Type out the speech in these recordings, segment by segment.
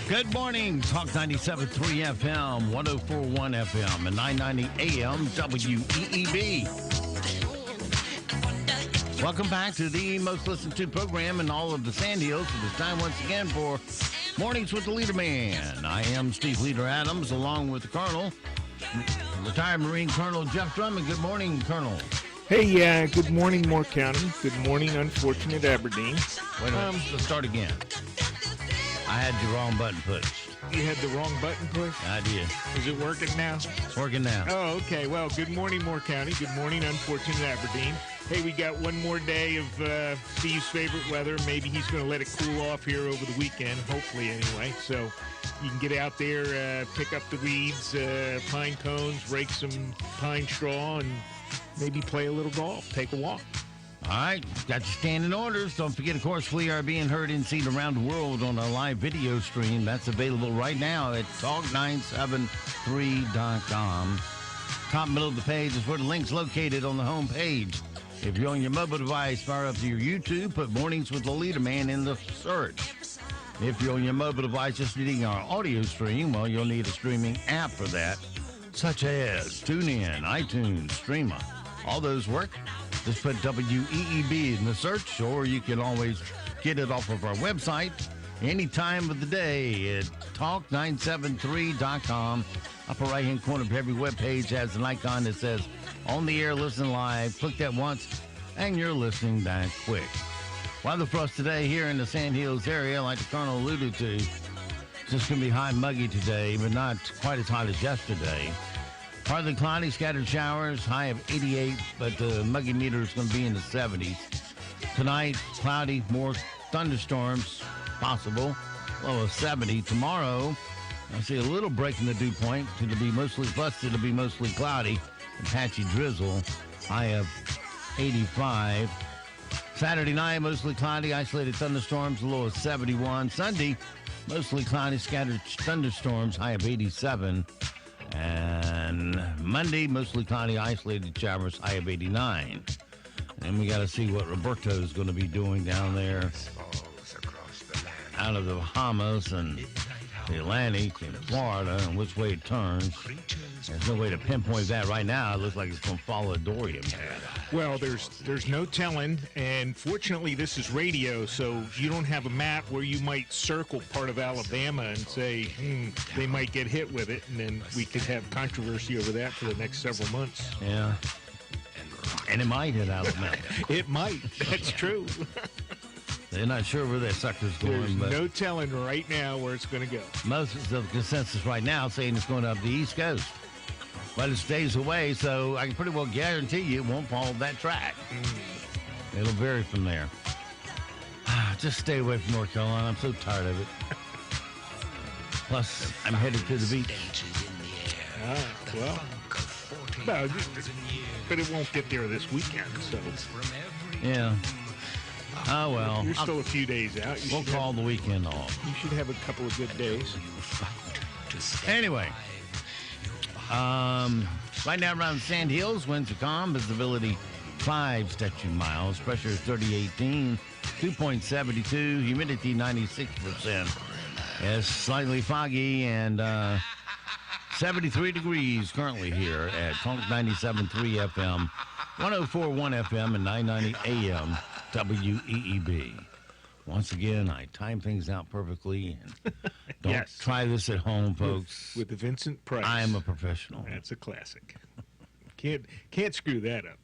Good morning. Talk 97.3 FM, 104.1 FM, and 990 AM WEEB. Welcome back to the most listened to program in all of the Sand Hills. It is time once again for Mornings with the Leader Man. I am Steve Leader Adams, along with the Colonel, retired Marine Colonel Jeff Drummond. Good morning, Colonel. Hey, good morning, Moore County. Good morning, unfortunate Aberdeen. Wait a minute, let's start again. I had the wrong button pushed. You had the wrong button pushed? I did. Is it working now? It's working now. Oh, okay. Well, good morning, Moore County. Good morning, unfortunate Aberdeen. Hey, we got one more day of Steve's favorite weather. Maybe he's going to let it cool off here over the weekend, hopefully anyway. So you can get out there, pick up the weeds, pine cones, rake some pine straw, and maybe play a little golf, take a walk. All right, got your standing orders. Don't forget, of course, we are being heard and seen around the world on a live video stream. That's available right now at talk973.com. Top middle of the page is where the link's located on the home page. If you're on your mobile device, fire up to your YouTube, put Mornings with the Leader Man in the search. If you're on your mobile device just needing our audio stream, well, you'll need a streaming app for that, such as TuneIn, iTunes, Streamer. All those work. Just put WEEB in the search, or you can always get it off of our website any time of the day at talk973.com. Upper right-hand corner of every web page has an icon that says On the Air, Listen Live. Click that once, and you're listening that quick. Weather for us today here in the Sand Hills area, like the Colonel alluded to, it's just going to be hot and muggy today, but not quite as hot as yesterday. Partly cloudy, scattered showers, high of 88, but the muggy meter is going to be in the 70s. Tonight, cloudy, more thunderstorms possible, low of 70. Tomorrow, I see a little break in the dew point. It'll be mostly cloudy and patchy drizzle, high of 85. Saturday night, mostly cloudy, isolated thunderstorms, low of 71. Sunday, mostly cloudy, scattered thunderstorms, high of 87. And Monday, mostly cloudy, isolated showers, high of 89. And we got to see what Roberto is going to be doing down there out of the Bahamas and the Atlantic and Florida and which way it turns. There's no way to pinpoint that right now. It looks like it's going to follow a Dorian path. Well, there's no telling, and fortunately this is radio, so you don't have a map where you might circle part of Alabama and say, they might get hit with it, and then we could have controversy over that for the next several months. Yeah. And it might hit Alabama. It might. That's true. They're not sure where that sucker's going. There's but no telling right now where it's going to go. Most of the consensus right now saying it's going up the East Coast. But it stays away, so I can pretty well guarantee you it won't follow that track. It'll vary from there. Just stay away from North Carolina. I'm so tired of it. Plus, I'm headed to the beach. Well, no, but it won't get there this weekend, so. Yeah. Oh, well. You're still a few days out. We'll call the weekend off. You should have a couple of good days. Anyway. Right now around the Sand Hills, winds are calm, visibility 5 statute miles, pressure is 3018, 2.72, humidity 96%. It's slightly foggy and 73 degrees currently here at Talk 97.3 FM, 104.1 FM, and 990 AM WEEB. Once again, I time things out perfectly. And don't try this at home, folks. With the Vincent Price. I am a professional. That's a classic. Can't screw that up.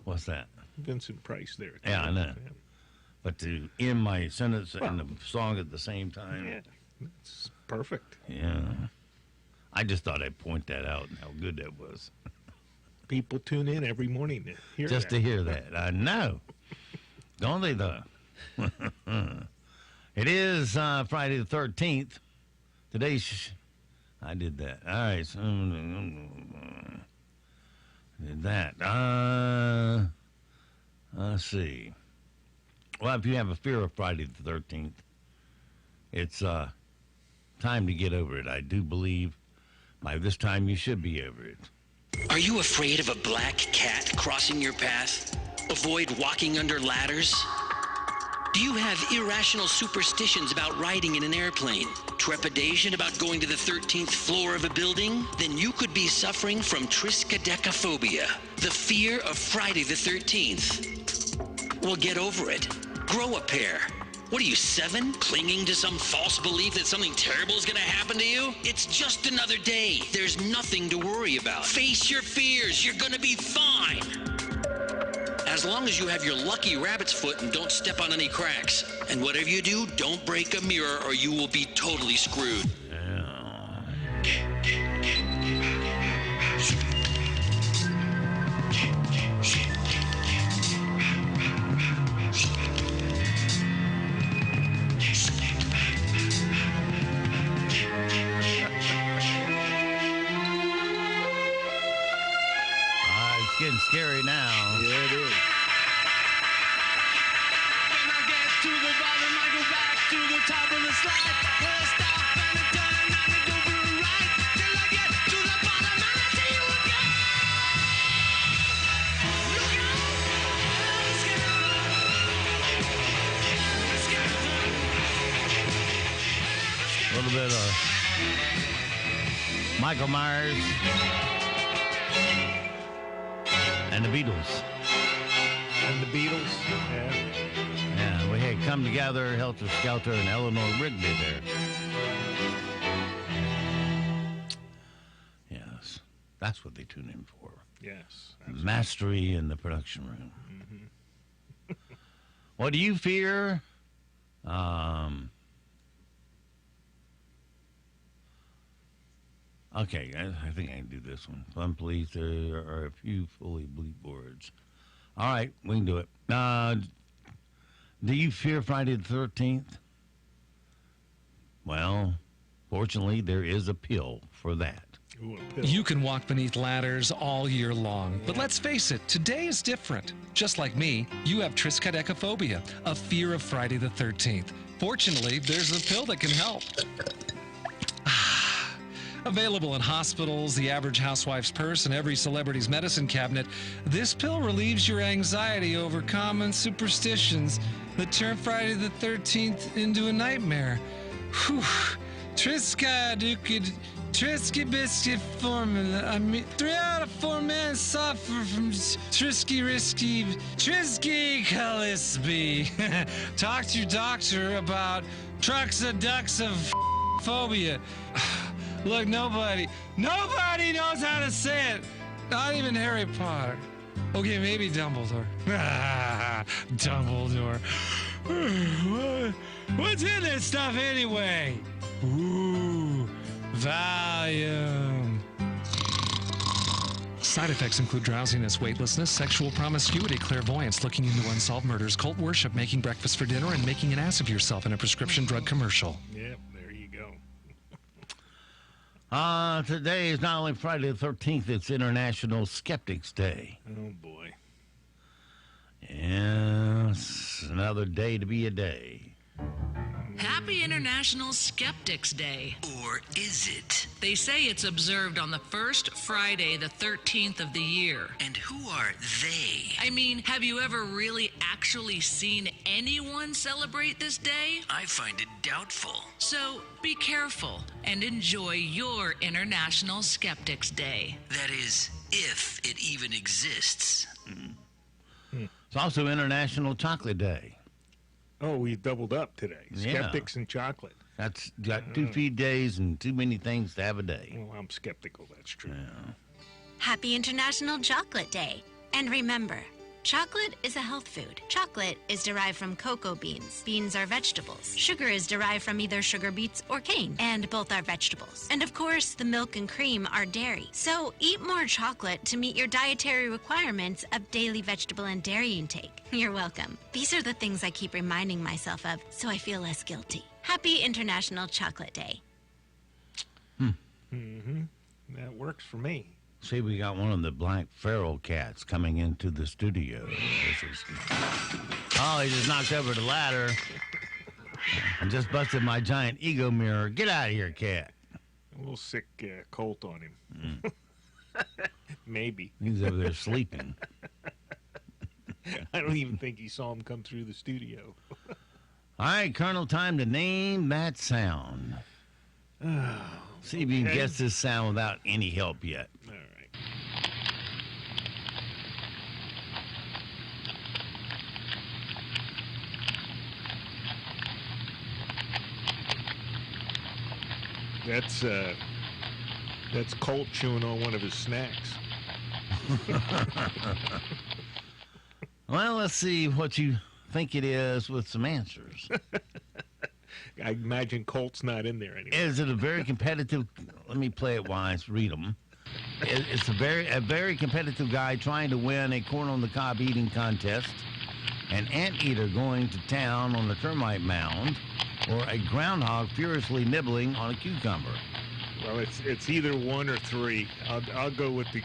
What's that? Vincent Price there. Yeah, I know. But to end my sentence and the song at the same time. Yeah, it's perfect. Yeah. I just thought I'd point that out and how good that was. People tune in every morning to hear that. Just to hear that. I know. Don't they, though? It is Friday the 13th. Today's... I did that. All right. So, did that. Let's see. Well, if you have a fear of Friday the 13th, it's time to get over it. I do believe by this time you should be over it. Are you afraid of a black cat crossing your path? Avoid walking under ladders? Do you have irrational superstitions about riding in an airplane? Trepidation about going to the 13th floor of a building? Then you could be suffering from triskaidekaphobia, the fear of Friday the 13th. Well, get over it. Grow a pair. What are you, 7? Clinging to some false belief that something terrible is going to happen to you? It's just another day. There's nothing to worry about. Face your fears. You're going to be fine. As long as you have your lucky rabbit's foot and don't step on any cracks. And whatever you do, don't break a mirror or you will be totally screwed. It's getting scary now. Yeah, it is. When I get to the bottom, I go back to the top of the slide. Where I stop and I turn and I go for a ride. Till I get to the bottom and I see you again. Look out! Let's get out. Let's get out. A little bit of Michael Myers and the Beatles. And the Beatles. Yeah. Yeah, we had Come Together, Helter Skelter, and Eleanor Rigby there. Yes, that's what they tune in for. Yes. Mastery in the production room. Mm-hmm. What do you fear? Okay, I think I can do this one. Fun, please. There are a few fully bleep words. All right, we can do it. Do you fear Friday the 13th? Well, fortunately, there is a pill for that. Ooh, a pill. You can walk beneath ladders all year long, but let's face it, today is different. Just like me, you have triskaidekaphobia, a fear of Friday the 13th. Fortunately, there's a pill that can help. Available in hospitals, the average housewife's purse, and every celebrity's medicine cabinet, this pill relieves your anxiety over common superstitions that turn Friday the 13th into a nightmare. Whew. Trisky biscuit formula. I mean, 3 out of 4 men suffer from risky Calisby. Talk to your doctor about trucks of ducks of phobia. Look, nobody knows how to say it. Not even Harry Potter. Okay, maybe Dumbledore. Dumbledore. What's in this stuff anyway? Ooh, Valium. Side effects include drowsiness, weightlessness, sexual promiscuity, clairvoyance, looking into unsolved murders, cult worship, making breakfast for dinner, and making an ass of yourself in a prescription drug commercial. Yep, there you go. Today is not only Friday the 13th, it's International Skeptics Day. Oh, boy. Yes, another day to be a day. Happy International Skeptics Day. Or is it? They say it's observed on the first Friday, the 13th of the year. And who are they? I mean, have you ever really actually seen anyone celebrate this day? I find it doubtful. So be careful and enjoy your International Skeptics Day. That is, if it even exists. It's also International Chocolate Day. Oh, we doubled up today. Yeah. Skeptics and chocolate. That's got 2 feed days and too many things to have a day. Well, I'm skeptical, that's true. Yeah. Happy International Chocolate Day. And remember, chocolate is a health food. Chocolate is derived from cocoa beans. Beans are vegetables. Sugar is derived from either sugar beets or cane, and both are vegetables. And of course, the milk and cream are dairy. So eat more chocolate to meet your dietary requirements of daily vegetable and dairy intake. You're welcome. These are the things I keep reminding myself of so I feel less guilty. Happy International Chocolate Day. That works for me. See, we got one of the black feral cats coming into the studio. Oh, he just knocked over the ladder. I just busted my giant ego mirror. Get out of here, cat. A little sick colt on him. Maybe. He's over there sleeping. I don't even think he saw him come through the studio. All right, Colonel, time to name that sound. See if you can guess this sound without any help yet. All right. That's Colt chewing on one of his snacks. Well, let's see what you think it is with some answers. I imagine Colt's not in there anymore. Is it a very competitive? Let me play it wise. Read them. It's a very competitive guy trying to win a corn on the cob eating contest, an anteater going to town on a termite mound, or a groundhog furiously nibbling on a cucumber. Well, it's either one or three. I'll go with the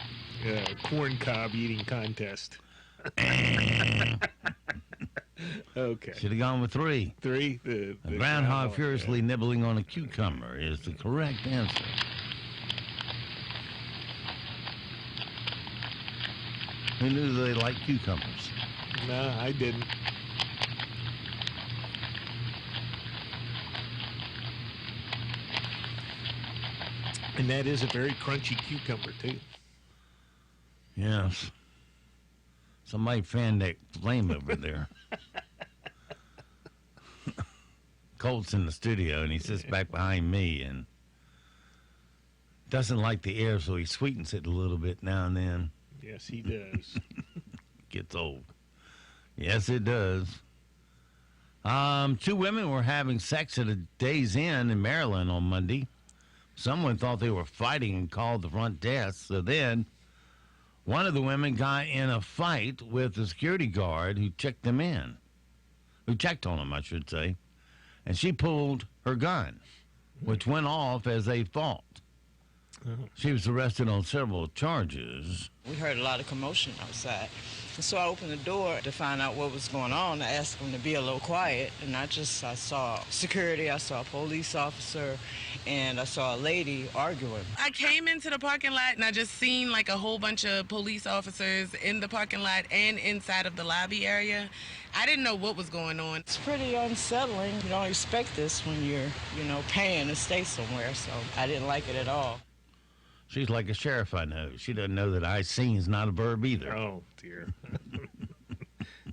corn cob eating contest. Okay. Should have gone with three. Three. The groundhog furiously nibbling on a cucumber is the correct answer. Who knew they liked cucumbers? No, I didn't. And that is a very crunchy cucumber, too. Yes. Somebody fanned that flame over there. Colt's in the studio, and he sits back behind me and doesn't like the air, so he sweetens it a little bit now and then. Yes, he does. Gets old. Yes, it does. 2 women were having sex at a Days Inn in Maryland on Monday. Someone thought they were fighting and called the front desk. So then one of the women got in a fight with the security guard who checked on them, I should say. And she pulled her gun, which went off as they fought. She was arrested on several charges. We heard a lot of commotion outside. And so I opened the door to find out what was going on. I asked them to be a little quiet, and I saw security, I saw a police officer, and I saw a lady arguing. I came into the parking lot, and I just seen like a whole bunch of police officers in the parking lot and inside of the lobby area. I didn't know what was going on. It's pretty unsettling. You don't expect this when you're, paying to stay somewhere, so I didn't like it at all. She's like a sheriff I know. She doesn't know that I seen is not a verb either. Oh, dear.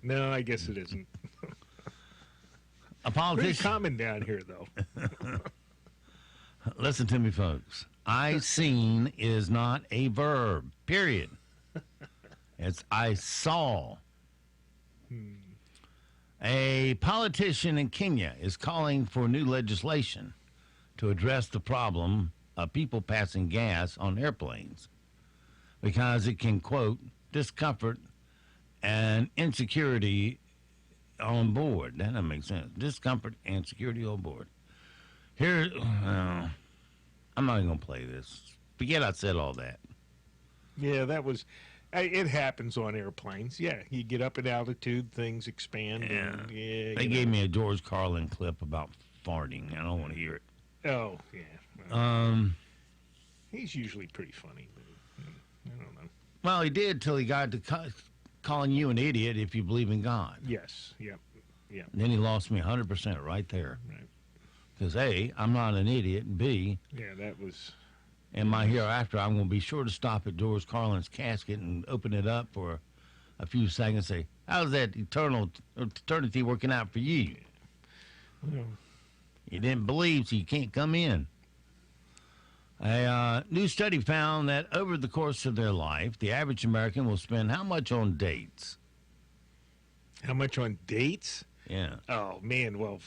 No, I guess it isn't. A politician. Pretty common down here, though. Listen to me, folks. I seen is not a verb, period. It's I saw. A politician in Kenya is calling for new legislation to address the problem of people passing gas on airplanes because it can, quote, discomfort and insecurity on board. That doesn't make sense. Discomfort and security on board. Here, I'm not even going to play this. Forget I said all that. Yeah, that was... It happens on airplanes. Yeah, you get up at altitude, things expand. Yeah. And, They gave me a George Carlin clip about farting. I don't want to hear it. Oh, yeah. Well, he's usually pretty funny. But, I don't know. Well, he did till he got to calling you an idiot if you believe in God. Yes. Yep. Yeah. Then he lost me 100% right there. Right. Because A, I'm not an idiot, and B, Yeah, that was... in my hereafter, I'm going to be sure to stop at George Carlin's casket and open it up for a few seconds and say, how's that eternity working out for you? Well, You didn't believe, so you can't come in. A new study found that over the course of their life, the average American will spend how much on dates? how much on dates? Yeah. Oh, man, well,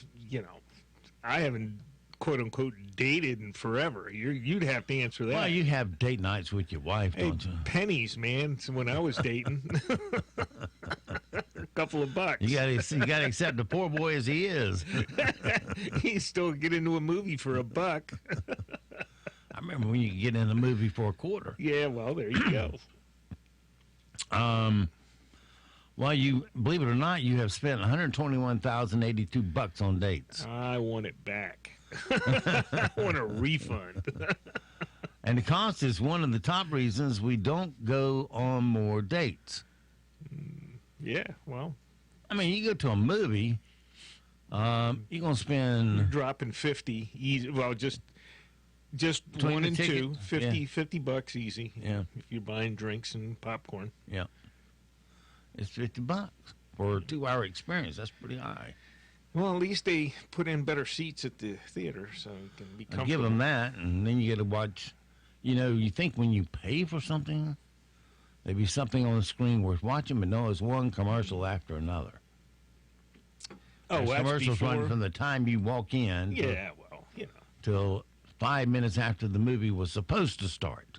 I haven't, quote-unquote, dated in forever. You'd have to answer that. Well, you have date nights with your wife, Hey, don't you? pennies, man. So when I was dating, a couple of bucks. You got to accept the poor boy as he is. You still get into a movie for $1. I remember when you could get in a movie for $0.25. Yeah, well, there you go. Well, you believe it or not, you have spent $121,082 on dates, I want it back. I want a refund. and the cost is one of the top reasons we don't go on more dates. Yeah, well, I mean, you go to a movie, You're going to spend... Dropping 50 easy. Well, just Between one the and ticket, two, 50, yeah. $50 easy. Yeah. If you're buying drinks and popcorn. Yeah. It's $50 for a 2-hour experience. That's pretty high. Well, at least they put in better seats at the theater so it can be comfortable. I give them that, and then you get to watch. You think when you pay for something, there'd be something on the screen worth watching, but no, it's one commercial after another. Oh, There's that's commercials before? run from the time you walk in Yeah, well, till 5 minutes after the movie was supposed to start.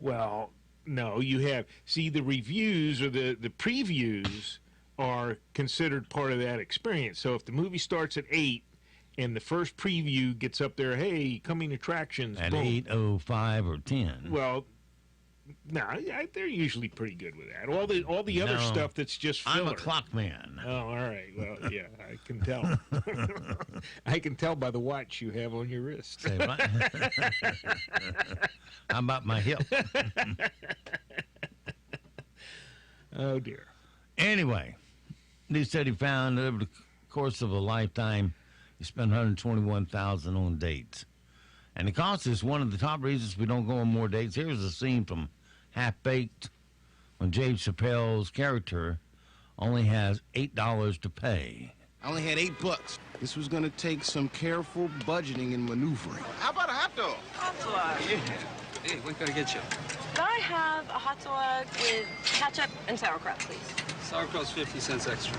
Well, no, you have. See, the reviews or the previews are considered part of that experience. So if the movie starts at 8 and the first preview gets up there, hey, coming attractions. At boom. 8:05 or 10. Well, no, they're usually pretty good with that. All the other No, stuff that's just filler. I'm a clock man. Oh, all right. Well, yeah, I can tell. I can tell by the watch you have on your wrist. Say what? How about my hip? Oh, dear. Anyway, new study found that over the course of a lifetime, you spend $121,000 on dates. And the cost is one of the top reasons we don't go on more dates. Here's a scene from Half-Baked when Dave Chappelle's character only has $8 to pay. I only had $8. This was going to take some careful budgeting and maneuvering. How about a hot dog? Hot dog. Yeah. Hey, what can I get you? Could I have a hot dog with ketchup and sauerkraut, please? Sauerkraut's 50 cents extra.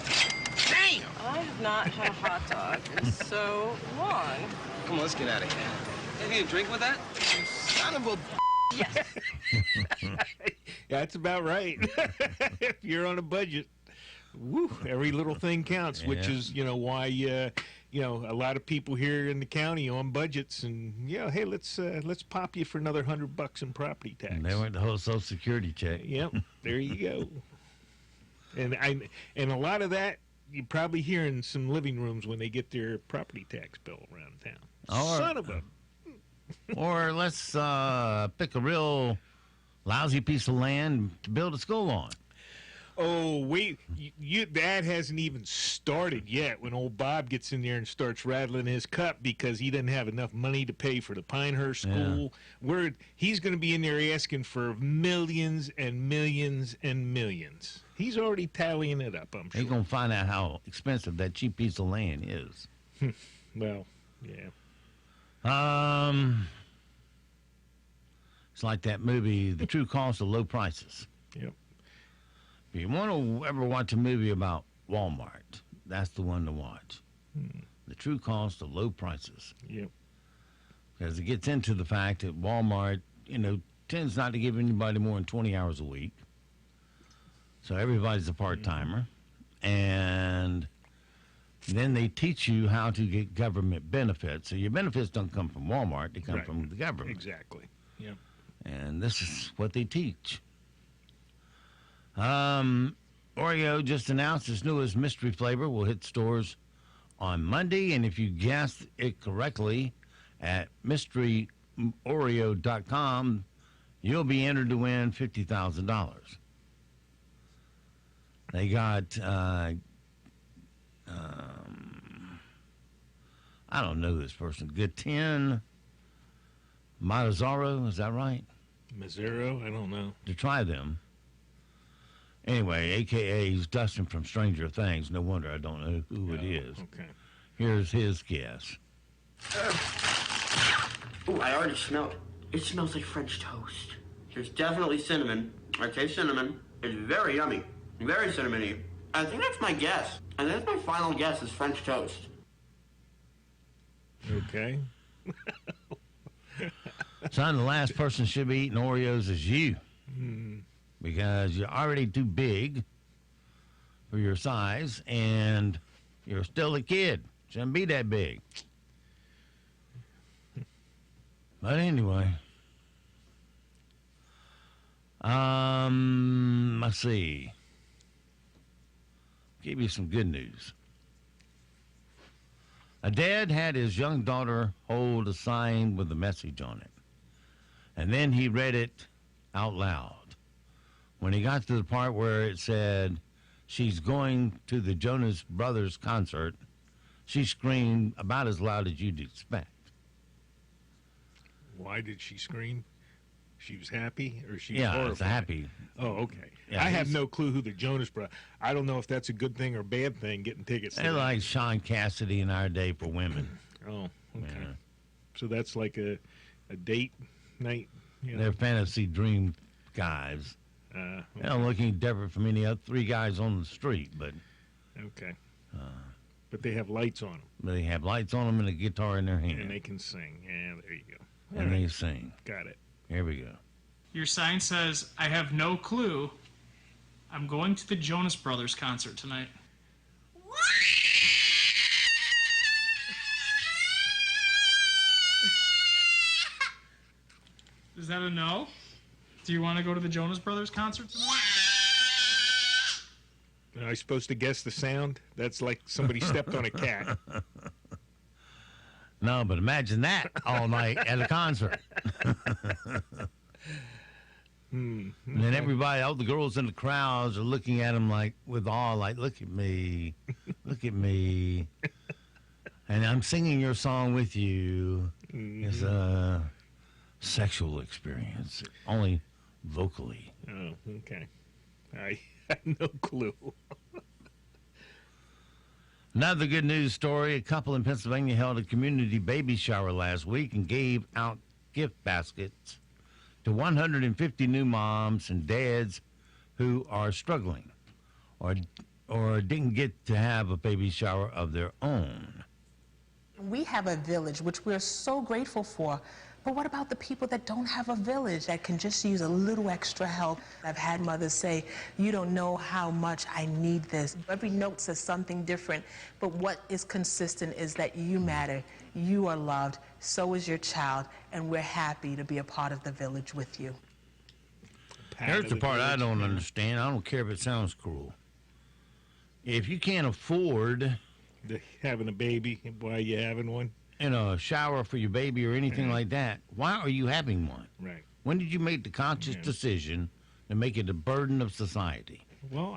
Damn! I have not had a hot dog in so long. Come on, let's get out of here. Anything to drink with that? You son of a... Yes. That's about right. If you're on a budget, woo, every little thing counts, which Yeah. is, why, a lot of people here in the county on budgets and, hey, let's pop you for another $100 in property tax. And they went the whole Social Security check. Yep, there you go. And a lot of that you probably hear in some living rooms when they get their property tax bill around town. Or- Son of a... Or let's pick a real lousy piece of land to build a school on. Oh, wait, that hasn't even started yet when old Bob gets in there and starts rattling his cup because he doesn't have enough money to pay for the Pinehurst School. He's going to be in there asking for millions and millions and millions. He's already tallying it up, I'm sure. He's going to find out how expensive that cheap piece of land is. Well, yeah. It's like that movie, The True Cost of Low Prices. Yep. If you want to ever watch a movie about Walmart, that's the one to watch. The True Cost of Low Prices. Yep. Because it gets into the fact that Walmart, tends not to give anybody more than 20 hours a week. So everybody's a part-timer. And then they teach you how to get government benefits. So your benefits don't come from Walmart. They come from the government. Exactly. Yep. And this is what they teach. Oreo just announced its newest mystery flavor will hit stores on Monday. And if you guessed it correctly at mysteryoreo.com, you'll be entered to win $50,000. They got, I don't know this person, Gaten Matazzaro, is that right? Mazzaro, I don't know. To try them. Anyway, a.k.a. he's Dustin from Stranger Things. No wonder I don't know who it is. Okay. Here's his guess. Ooh, I already smell it. It smells like French toast. There's definitely cinnamon. I taste cinnamon. It's very yummy. Very cinnamony. I think that's my guess. I think that's my final guess is French toast. Okay. Son, the last person should be eating Oreos is you. Because you're already too big for your size, and you're still a kid. Shouldn't be that big. But anyway. Let's see. Give you some good news. A dad had his young daughter hold a sign with a message on it. And then he read it out loud. When he got to the part where it said, she's going to the Jonas Brothers concert, she screamed about as loud as you'd expect. Why did she scream? She was happy, or she was Yeah, horrified? it's happy. Oh, okay. Yeah, I have no clue who the Jonas Brothers. I don't know if that's a good thing or bad thing, getting tickets. They're to like Sean Cassidy in our day for women. Oh, okay. Yeah. So that's like a date night. You know? They're fantasy dream guys. Okay. They're looking different from any other three guys on the street, but Okay. But they have lights on them. they have lights on them and a guitar in their hand. And they can sing. Yeah, there you go. And All they right. sing. Got it. Here we go. Your sign says, I have no clue. I'm going to the Jonas Brothers concert tonight. Is that a no? Do you want to go to the Jonas Brothers concert tonight? Am I supposed to guess the sound? That's like somebody stepped on a cat. No, but imagine that all night at a concert. And then everybody, all the girls in the crowds are looking at him like with awe, like, look at me, look at me. And I'm singing your song with you. It's a sexual experience, only vocally. Oh, okay. I have no clue. Another good news story. A couple in Pennsylvania held a community baby shower last week and gave out gift baskets to 150 new moms and dads who are struggling or didn't get to have a baby shower of their own. We have a village, which we're so grateful for. But what about the people that don't have a village, that can just use a little extra help? I've had mothers say, you don't know how much I need this. Every note says something different, but what is consistent is that you matter, you are loved, so is your child, and we're happy to be a part of the village with you. Here's the part I don't understand. I don't care if it sounds cruel. If you can't afford having a baby, why are you having one? A shower for your baby or anything like that, why are you having one? Right. When did you make the conscious decision to make it a burden of society? Well,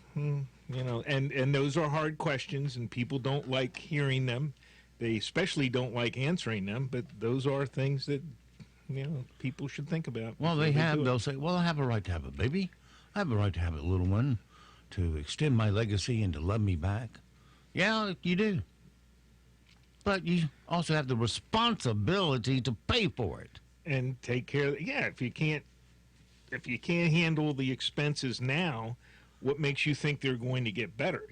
and those are hard questions, and people don't like hearing them. They especially don't like answering them, but those are things that, people should think about. Well, they'll say, well, I have a right to have a baby. I have a right to have a little one to extend my legacy and to love me back. Yeah, you do. But you also have the responsibility to pay for it and take care of it. Yeah, if you can't handle the expenses now, what makes you think they're going to get better?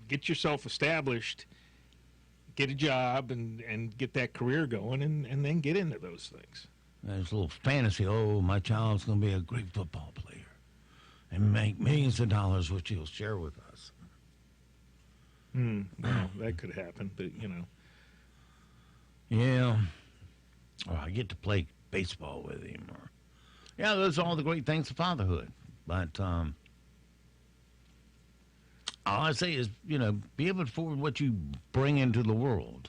Get yourself established, get a job, and get that career going, and then get into those things. There's a little fantasy. Oh, my child's going to be a great football player and make millions of dollars, which he'll share with us. Well, that could happen, but Yeah. Or I get to play baseball with him. Yeah, those are all the great things of fatherhood. But all I say is, be able to afford what you bring into the world.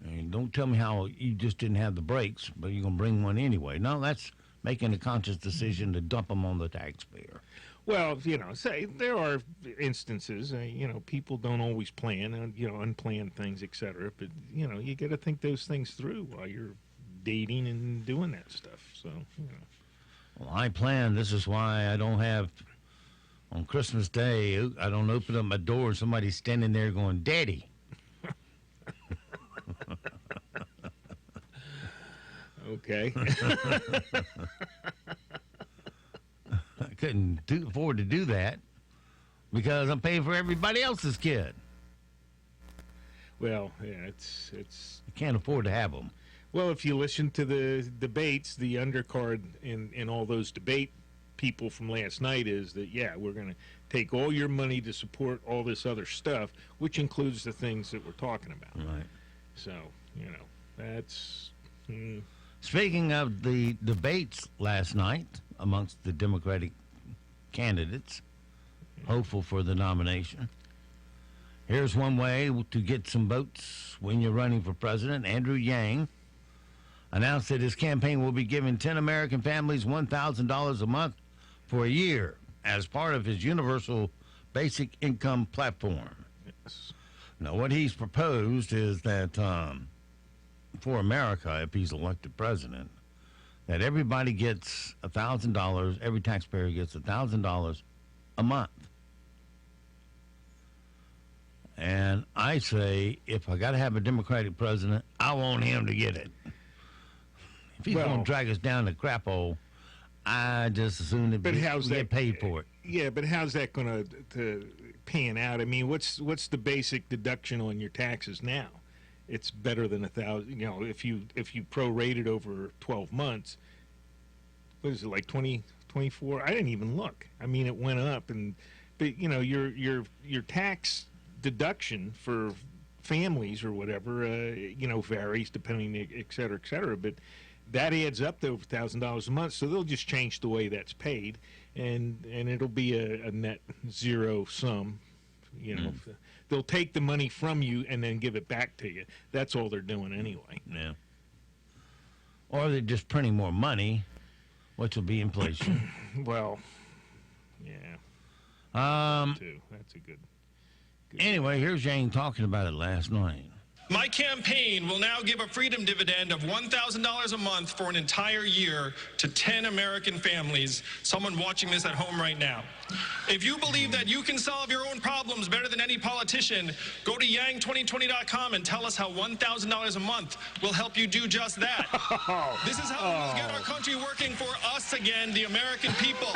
And don't tell me how you just didn't have the brakes, but you're going to bring one anyway. No, that's making a conscious decision to dump them on the taxpayer. Well, say there are instances, people don't always plan, unplanned things, etc. But, you got to think those things through while you're dating and doing that stuff. So, Well, I plan. This is why I don't have, on Christmas Day, I don't open up my door and somebody's standing there going, Daddy. Okay. I couldn't afford to do that because I'm paying for everybody else's kid. Well, yeah, it's. You can't afford to have them. Well, if you listen to the debates, the undercard in all those debate people from last night is that, we're going to take all your money to support all this other stuff, which includes the things that we're talking about. Right. So, that's. Speaking of the debates last night amongst the Democratic candidates hopeful for the nomination, here's one way to get some votes when you're running for president. Andrew Yang announced that his campaign will be giving 10 American families $1,000 a month for a year as part of his universal basic income platform. Yes. Now, what he's proposed is that for America, if he's elected president, that everybody gets $1,000, every taxpayer gets $1,000 a month. And I say, if I got to have a Democratic president, I want him to get it. If he's going to drag us down the crap hole, I just assume that we get paid for it. Yeah, but how's that going to pan out? I mean, what's the basic deduction on your taxes now? It's better than $1,000. You know, if you prorate it over 12 months, what is it, like 20, 24? I didn't even look. I mean, it went up, but you know, your tax deduction for families or whatever, you know, varies depending, et cetera, but that adds up to over $1,000 a month. So they'll just change the way that's paid, and it'll be a net zero sum. You know, they'll take the money from you and then give it back to you. That's all they're doing anyway. Yeah. Or they're just printing more money, which will be inflation. Well, yeah. That's a good. Anyway, here's Jane talking about it last night. My campaign will now give a freedom dividend of $1,000 a month for an entire year to 10 American families, someone watching this at home right now. If you believe that you can solve your own problems better than any politician, go to yang2020.com and tell us how $1,000 a month will help you do just that. This is how we will get our country working for us again, the American people.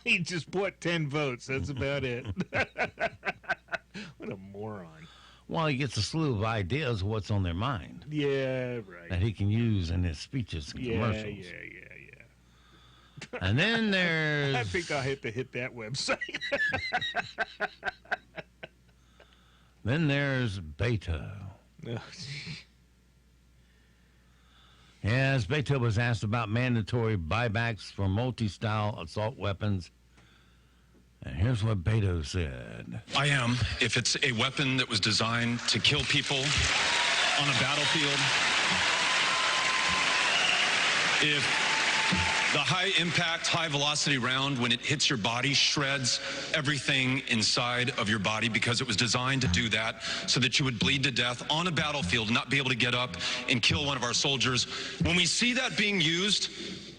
He just bought 10 votes. That's about it. What a moron. Well, he gets a slew of ideas of what's on their mind. Yeah, right. That he can use in his speeches and commercials. Yeah. And then there's... I think I'll have to hit that website. Then there's Beto. Yes, Beto was asked about mandatory buybacks for multi-style assault weapons. And here's what Beto said. I am, if it's a weapon that was designed to kill people on a battlefield, if the high-impact, high-velocity round, when it hits your body, shreds everything inside of your body because it was designed to do that so that you would bleed to death on a battlefield and not be able to get up and kill one of our soldiers. When we see that being used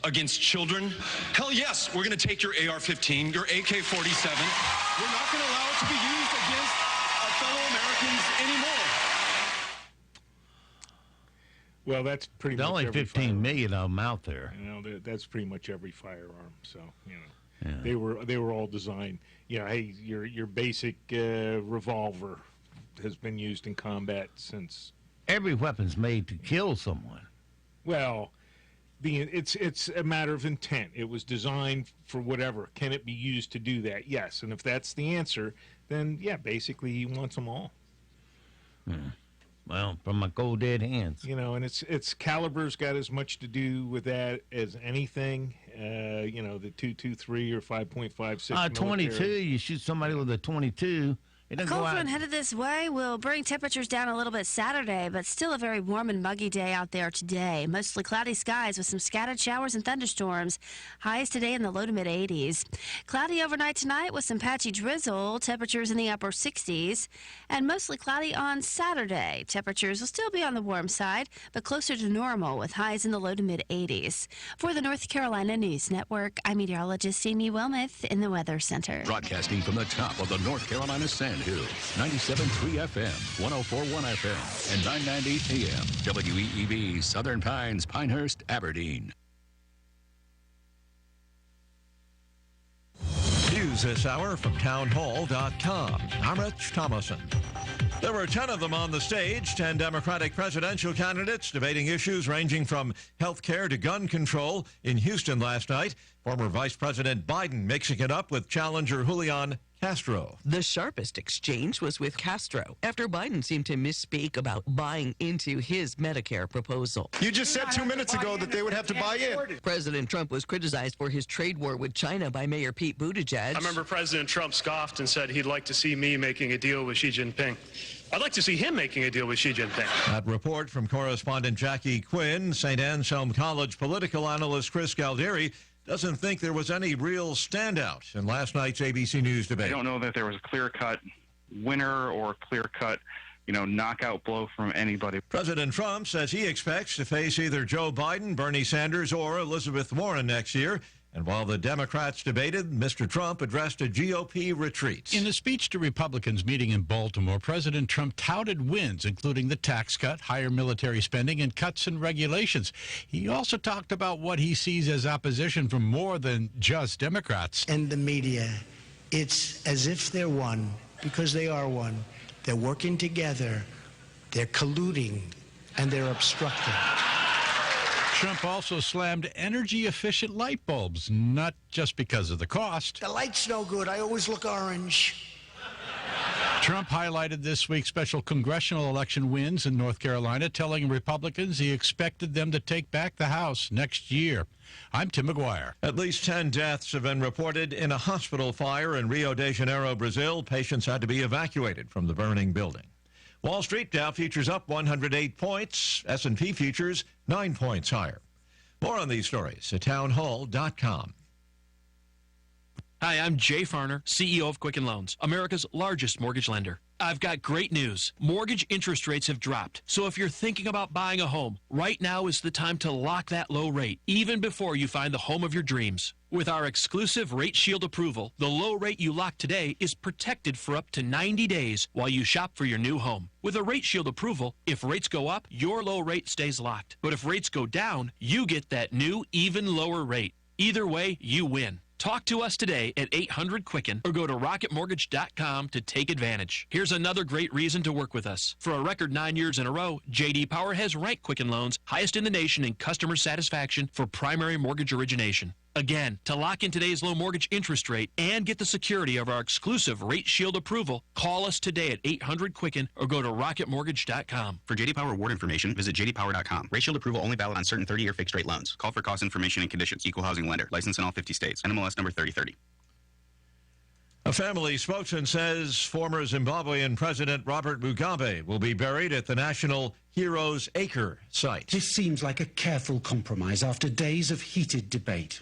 against children, hell yes, we're going to take your AR-15, your AK-47. We're not going to allow it to be used against our fellow Americans anymore. Well, that's pretty There's much only every 15 million of them out there. You know, that's pretty much every firearm. So, you know, they were all designed. You know, hey, your basic revolver has been used in combat since. Every weapon's made to kill someone. Well, it's a matter of intent. It was designed for whatever. Can it be used to do that? Yes. And if that's the answer, then yeah, basically he wants them all. Well, from my cold dead hands. You know, and it's caliber's got as much to do with that as anything. You know, the 223 or 5.56. 22. You shoot somebody with a 22. A cold front headed this way will bring temperatures down a little bit Saturday, but still a very warm and muggy day out there today. Mostly cloudy skies with some scattered showers and thunderstorms. Highs today in the low to mid 80s. Cloudy overnight tonight with some patchy drizzle. Temperatures in the upper 60s. And mostly cloudy on Saturday. Temperatures will still be on the warm side, but closer to normal with highs in the low to mid 80s. For the North Carolina News Network, I'm meteorologist Amy Wilmoth in the Weather Center. Broadcasting from the top of the North Carolina Sand Hills, 97.3 FM, 104.1 FM, and 990 AM, WEEB, Southern Pines, Pinehurst, Aberdeen. News this hour from townhall.com. I'm Rich Thomason. There were 10 of them on the stage, 10 Democratic presidential candidates debating issues ranging from health care to gun control in Houston last night. Former Vice President Biden mixing it up with challenger Julian Castro. The sharpest exchange was with Castro after Biden seemed to misspeak about buying into his Medicare proposal. You just said 2 minutes ago that they would have to buy in. President Trump was criticized for his trade war with China by Mayor Pete Buttigieg. I remember President Trump scoffed and said he'd like to see me making a deal with Xi Jinping. I'd like to see him making a deal with Xi Jinping. That report from correspondent Jackie Quinn. St. Anselm College political analyst Chris Galdieri doesn't think there was any real standout in last night's ABC News debate. I don't know that there was a clear-cut winner or clear-cut, knockout blow from anybody. President Trump says he expects to face either Joe Biden, Bernie Sanders, or Elizabeth Warren next year. And while the Democrats debated, Mr. Trump addressed a GOP retreat. In a speech to Republicans meeting in Baltimore, President Trump touted wins, including the tax cut, higher military spending, and cuts in regulations. He also talked about what he sees as opposition from more than just Democrats. And the media, it's as if they're one, because they are one. They're working together, they're colluding, and they're obstructing. Trump also slammed energy-efficient light bulbs, not just because of the cost. The light's no good. I always look orange. Trump highlighted this week's special congressional election wins in North Carolina, telling Republicans he expected them to take back the House next year. I'm Tim McGuire. At least 10 deaths have been reported in a hospital fire in Rio de Janeiro, Brazil. Patients had to be evacuated from the burning building. Wall Street Dow futures up 108 points. S&P futures 9 points higher. More on these stories at townhall.com. Hi, I'm Jay Farner, CEO of Quicken Loans, America's largest mortgage lender. I've got great news. Mortgage interest rates have dropped. So if you're thinking about buying a home, right now is the time to lock that low rate, even before you find the home of your dreams. With our exclusive Rate Shield approval, the low rate you lock today is protected for up to 90 days while you shop for your new home. With a Rate Shield approval, if rates go up, your low rate stays locked. But if rates go down, you get that new, even lower rate. Either way, you win. Talk to us today at 800-QUICKEN or go to rocketmortgage.com to take advantage. Here's another great reason to work with us. For a record 9 years in a row, J.D. Power has ranked Quicken Loans highest in the nation in customer satisfaction for primary mortgage origination. Again, to lock in today's low mortgage interest rate and get the security of our exclusive Rate Shield approval, call us today at 800-QUICKEN or go to rocketmortgage.com. For J.D. Power award information, visit jdpower.com. Rate Shield approval only valid on certain 30-year fixed-rate loans. Call for cost information and conditions. Equal housing lender. License in all 50 states. NMLS number 3030. A family spokesman says former Zimbabwean President Robert Mugabe will be buried at the National Heroes Acre site. This seems like a careful compromise after days of heated debate.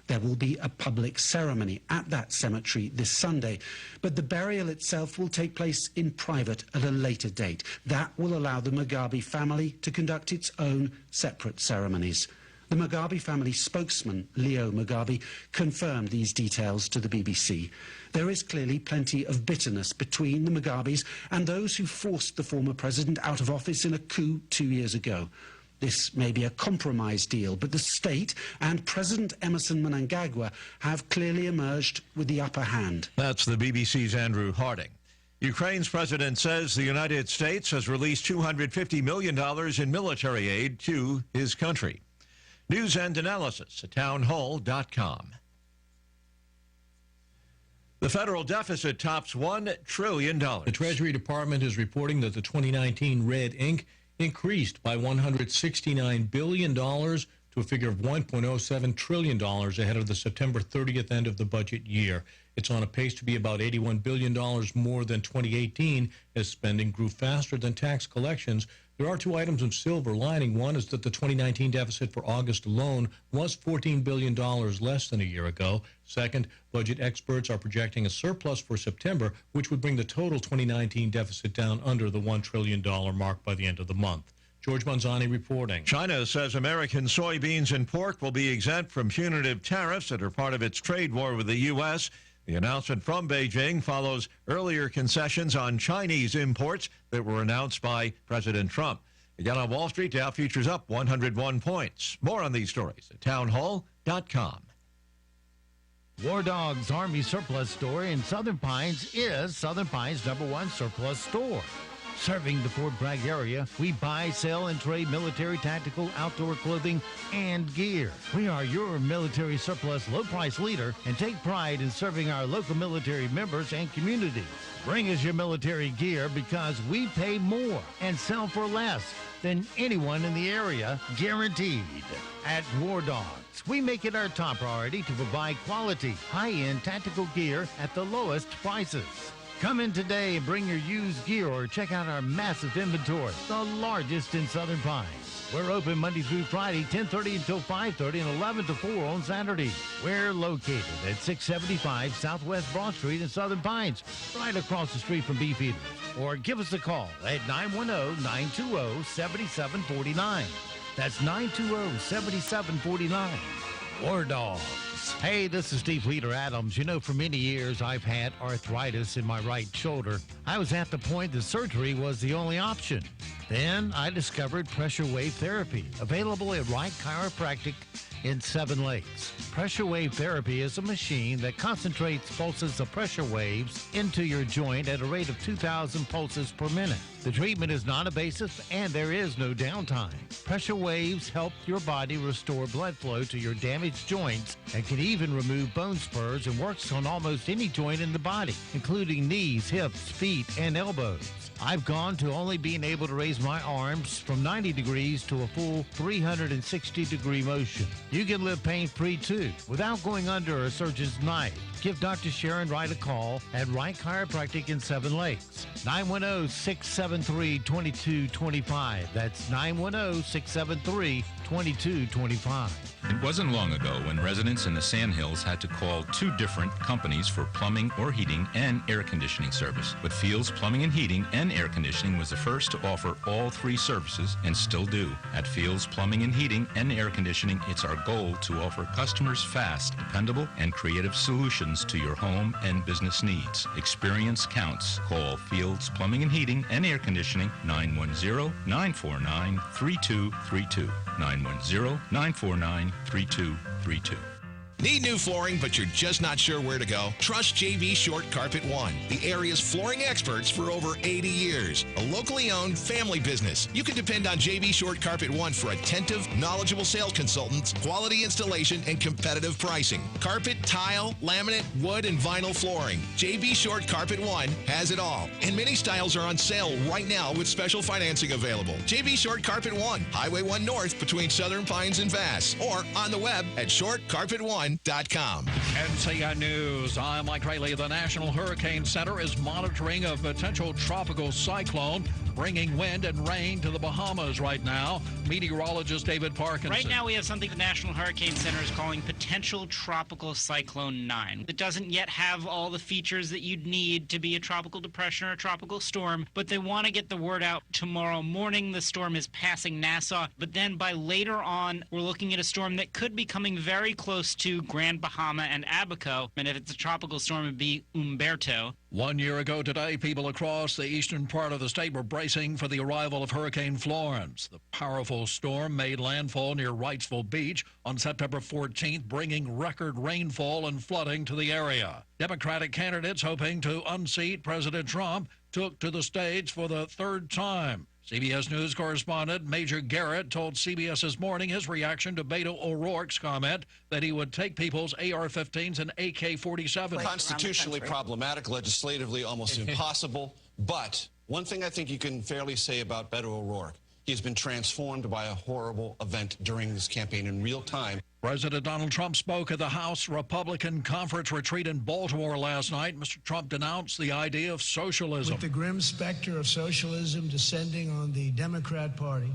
There will be a public ceremony at that cemetery this Sunday, but the burial itself will take place in private at a later date. That will allow the Mugabe family to conduct its own separate ceremonies. The Mugabe family spokesman, Leo Mugabe, confirmed these details to the BBC. There is clearly plenty of bitterness between the Mugabes and those who forced the former president out of office in a coup 2 years ago. This may be a compromise deal, but the state and President Emerson Mnangagwa have clearly emerged with the upper hand. That's the BBC's Andrew Harding. Ukraine's president says the United States has released $250 million in military aid to his country. News and analysis at townhall.com. The federal deficit tops $1 trillion. The Treasury Department is reporting that the 2019 red ink increased by $169 billion to a figure of $1.07 trillion ahead of the September 30th end of the budget year. It's on a pace to be about $81 billion more than 2018 as spending grew faster than tax collections. There are two items of silver lining. One is that the 2019 deficit for August alone was $14 billion less than a year ago. Second, budget experts are projecting a surplus for September, which would bring the total 2019 deficit down under the $1 trillion mark by the end of the month. George Manzani reporting. China says American soybeans and pork will be exempt from punitive tariffs that are part of its trade war with the U.S. The announcement from Beijing follows earlier concessions on Chinese imports that were announced by President Trump. Again on Wall Street, Dow futures up 101 points. More on these stories at townhall.com. War Dog's Army Surplus Store in Southern Pines is Southern Pines' #1 surplus store. Serving the Fort Bragg area, we buy, sell, and trade military, tactical, outdoor clothing, and gear. We are your military surplus low-price leader and take pride in serving our local military members and community. Bring us your military gear because we pay more and sell for less than anyone in the area, guaranteed. At War Dogs, we make it our top priority to provide quality, high-end tactical gear at the lowest prices. Come in today and bring your used gear or check out our massive inventory, the largest in Southern Pines. We're open Monday through Friday, 10:30 until 5:30 and 11 to 4 on Saturday. We're located at 675 Southwest Broad Street in Southern Pines, right across the street from Beefeaters. Or give us a call at 910-920-7749. That's 920-7749. War Dogs. Hey, this is Steve Leader Adams. You know, for many years, I've had arthritis in my right shoulder. I was at the point that surgery was the only option. Then I discovered pressure wave therapy, available at Wright Chiropractic in Seven Lakes. Pressure wave therapy is a machine that concentrates pulses of pressure waves into your joint at a rate of 2,000 pulses per minute. The treatment is non-invasive and there is no downtime. Pressure waves help your body restore blood flow to your damaged joints and can even remove bone spurs and works on almost any joint in the body, including knees, hips, feet, and elbows. I've gone to only being able to raise my arms from 90 degrees to a full 360-degree motion. You can live pain-free too, without going under a surgeon's knife. Give Dr. Sharon Wright a call at Wright Chiropractic in Seven Lakes. 910-673-2225. That's 910-673-2225. It wasn't long ago when residents in the Sandhills had to call 2 different companies for plumbing or heating and air conditioning service. But Fields Plumbing and Heating and Air Conditioning was the first to offer all 3 services and still do. At Fields Plumbing and Heating and Air Conditioning, it's our goal to offer customers fast, dependable, and creative solutions to your home and business needs. Experience counts. Call Fields Plumbing and Heating and Air Conditioning 910-949-3232. 910-949-3232. Need new flooring, but you're just not sure where to go? Trust JV Short Carpet One, the area's flooring experts for over 80 years. A locally owned family business. You can depend on JV Short Carpet One for attentive, knowledgeable sales consultants, quality installation, and competitive pricing. Carpet, tile, laminate, wood, and vinyl flooring. JV Short Carpet One has it all. And many styles are on sale right now with special financing available. JV Short Carpet One, Highway 1 North between Southern Pines and Vass, or on the web at shortcarpet1.com. NCI News. I'm Mike Rayleigh. The National Hurricane Center is monitoring a potential tropical cyclone bringing wind and rain to the Bahamas right now. Meteorologist David Parkinson. Right now we have something the National Hurricane Center is calling potential tropical cyclone 9. It doesn't yet have all the features that you'd need to be a tropical depression or a tropical storm, but they want to get the word out tomorrow morning. The storm is passing Nassau, but then by later on, we're looking at a storm that could be coming very close to Grand Bahama and Abaco, and if it's a tropical storm, it'd be Umberto. 1 year ago today, people across the eastern part of the state were bracing for the arrival of Hurricane Florence. The powerful storm made landfall near Wrightsville Beach on September 14th, bringing record rainfall and flooding to the area. Democratic candidates hoping to unseat President Trump took to the stage for the 3rd time. CBS News correspondent Major Garrett told CBS This Morning his reaction to Beto O'Rourke's comment that he would take people's AR-15s and AK-47s. Constitutionally problematic, legislatively almost impossible. But one thing I think you can fairly say about Beto O'Rourke, he's been transformed by a horrible event during this campaign in real time. President Donald Trump spoke at the House Republican Conference retreat in Baltimore last night. Mr. Trump denounced the idea of socialism. With the grim specter of socialism descending on the Democrat Party,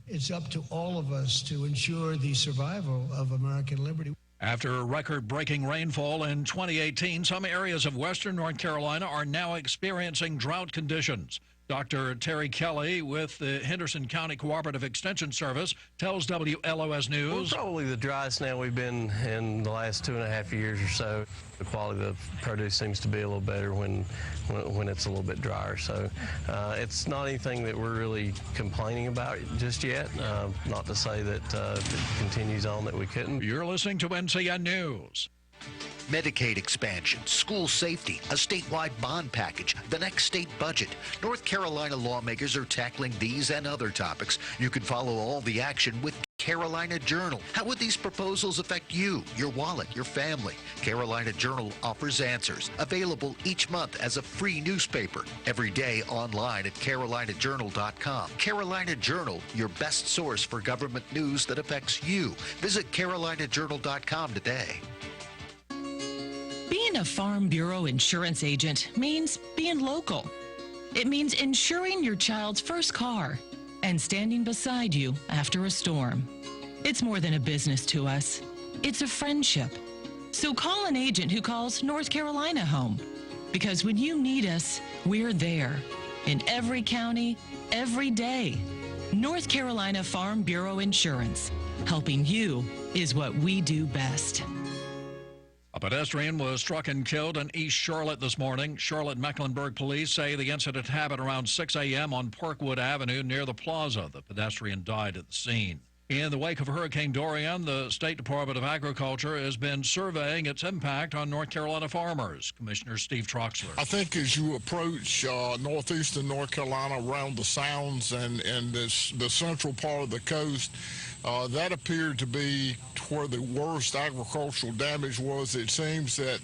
it's up to all of us to ensure the survival of American liberty. After record-breaking rainfall in 2018, some areas of western North Carolina are now experiencing drought conditions. Dr. Terry Kelly with the Henderson County Cooperative Extension Service tells WLOS News. We're probably the driest now we've been in the last 2.5 years or so. The quality of the produce seems to be a little better when it's a little bit drier. So it's not anything that we're really complaining about just yet. Not to say that if it continues on that we couldn't. You're listening to NCN News. Medicaid expansion, school safety, a statewide bond package, the next state budget. North Carolina lawmakers are tackling these and other topics. You can follow all the action with Carolina Journal. How would these proposals affect you, your wallet, your family? Carolina Journal offers answers. Available each month as a free newspaper. Every day online at carolinajournal.com. Carolina Journal, your best source for government news that affects you. Visit carolinajournal.com today. Being a Farm Bureau insurance agent means being local. It means insuring your child's first car and standing beside you after a storm. It's more than a business to us. It's a friendship. So call an agent who calls North Carolina home. Because when you need us, we're there. In every county, every day. North Carolina Farm Bureau Insurance. Helping you is what we do best. A pedestrian was struck and killed in East Charlotte this morning. Charlotte-Mecklenburg police say the incident happened around 6 a.m. on Parkwood Avenue near the plaza. The pedestrian died at the scene. In the wake of Hurricane Dorian, the State Department of Agriculture has been surveying its impact on North Carolina farmers. Commissioner Steve Troxler. I think as you approach northeastern North Carolina around the Sounds and the central part of the coast, that appeared to be where the worst agricultural damage was. It seems that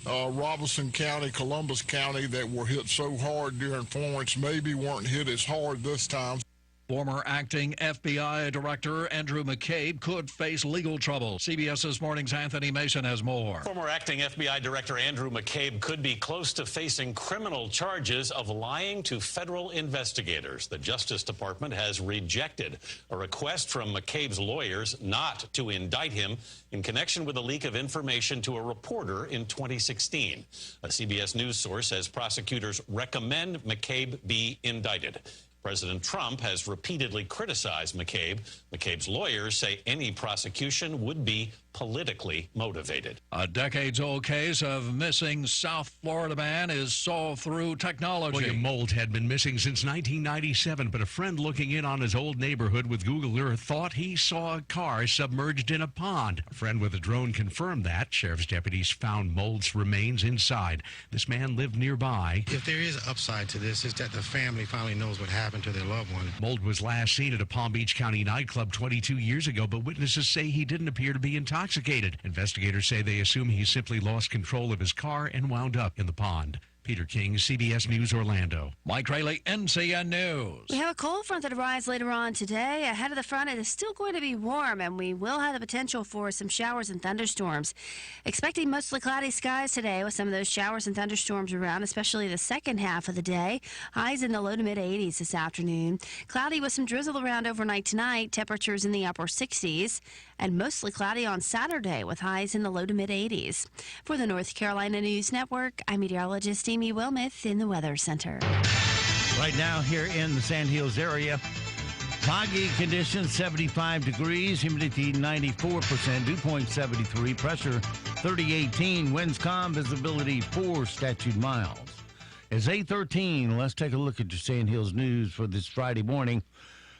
Robeson County, Columbus County, that were hit so hard during Florence, maybe weren't hit as hard this time. Former acting FBI Director Andrew McCabe could face legal trouble. CBS This Morning's Anthony Mason has more. Former acting FBI Director Andrew McCabe could be close to facing criminal charges of lying to federal investigators. The Justice Department has rejected a request from McCabe's lawyers not to indict him in connection with a leak of information to a reporter in 2016. A CBS News source says prosecutors recommend McCabe be indicted. President Trump has repeatedly criticized McCabe. McCabe's lawyers say any prosecution would be politically motivated. A decades-old case of missing South Florida man is solved through technology. William Mold had been missing since 1997, but a friend looking in on his old neighborhood with Google Earth thought he saw a car submerged in a pond. A friend with a drone confirmed that. Sheriff's deputies found Mold's remains inside. This man lived nearby. If there is an upside to this, it's that the family finally knows what happened to their loved one. Mold was last seen at a Palm Beach County nightclub 22 years ago, but witnesses say he didn't appear to be intoxicated. Investigators say they assume he simply lost control of his car and wound up in the pond. Peter King, CBS News, Orlando. Mike Rayleigh, NCN News. We have a cold front that arrives later on today. Ahead of the front, it is still going to be warm, and we will have the potential for some showers and thunderstorms. Expecting mostly cloudy skies today with some of those showers and thunderstorms around, especially the second half of the day. Highs in the low to mid-80s this afternoon. Cloudy with some drizzle around overnight tonight. Temperatures in the upper 60s. And mostly cloudy on Saturday with highs in the low to mid-80s. For the North Carolina News Network, I'm meteorologist Amy Wilmoth in the Weather Center. Right now here in the Sand Hills area, foggy conditions, 75 degrees, humidity 94%, dew point 73, pressure 3018, winds calm, visibility 4 statute miles. It's 8:13. Let's take a look at your Sand Hills news for this Friday morning.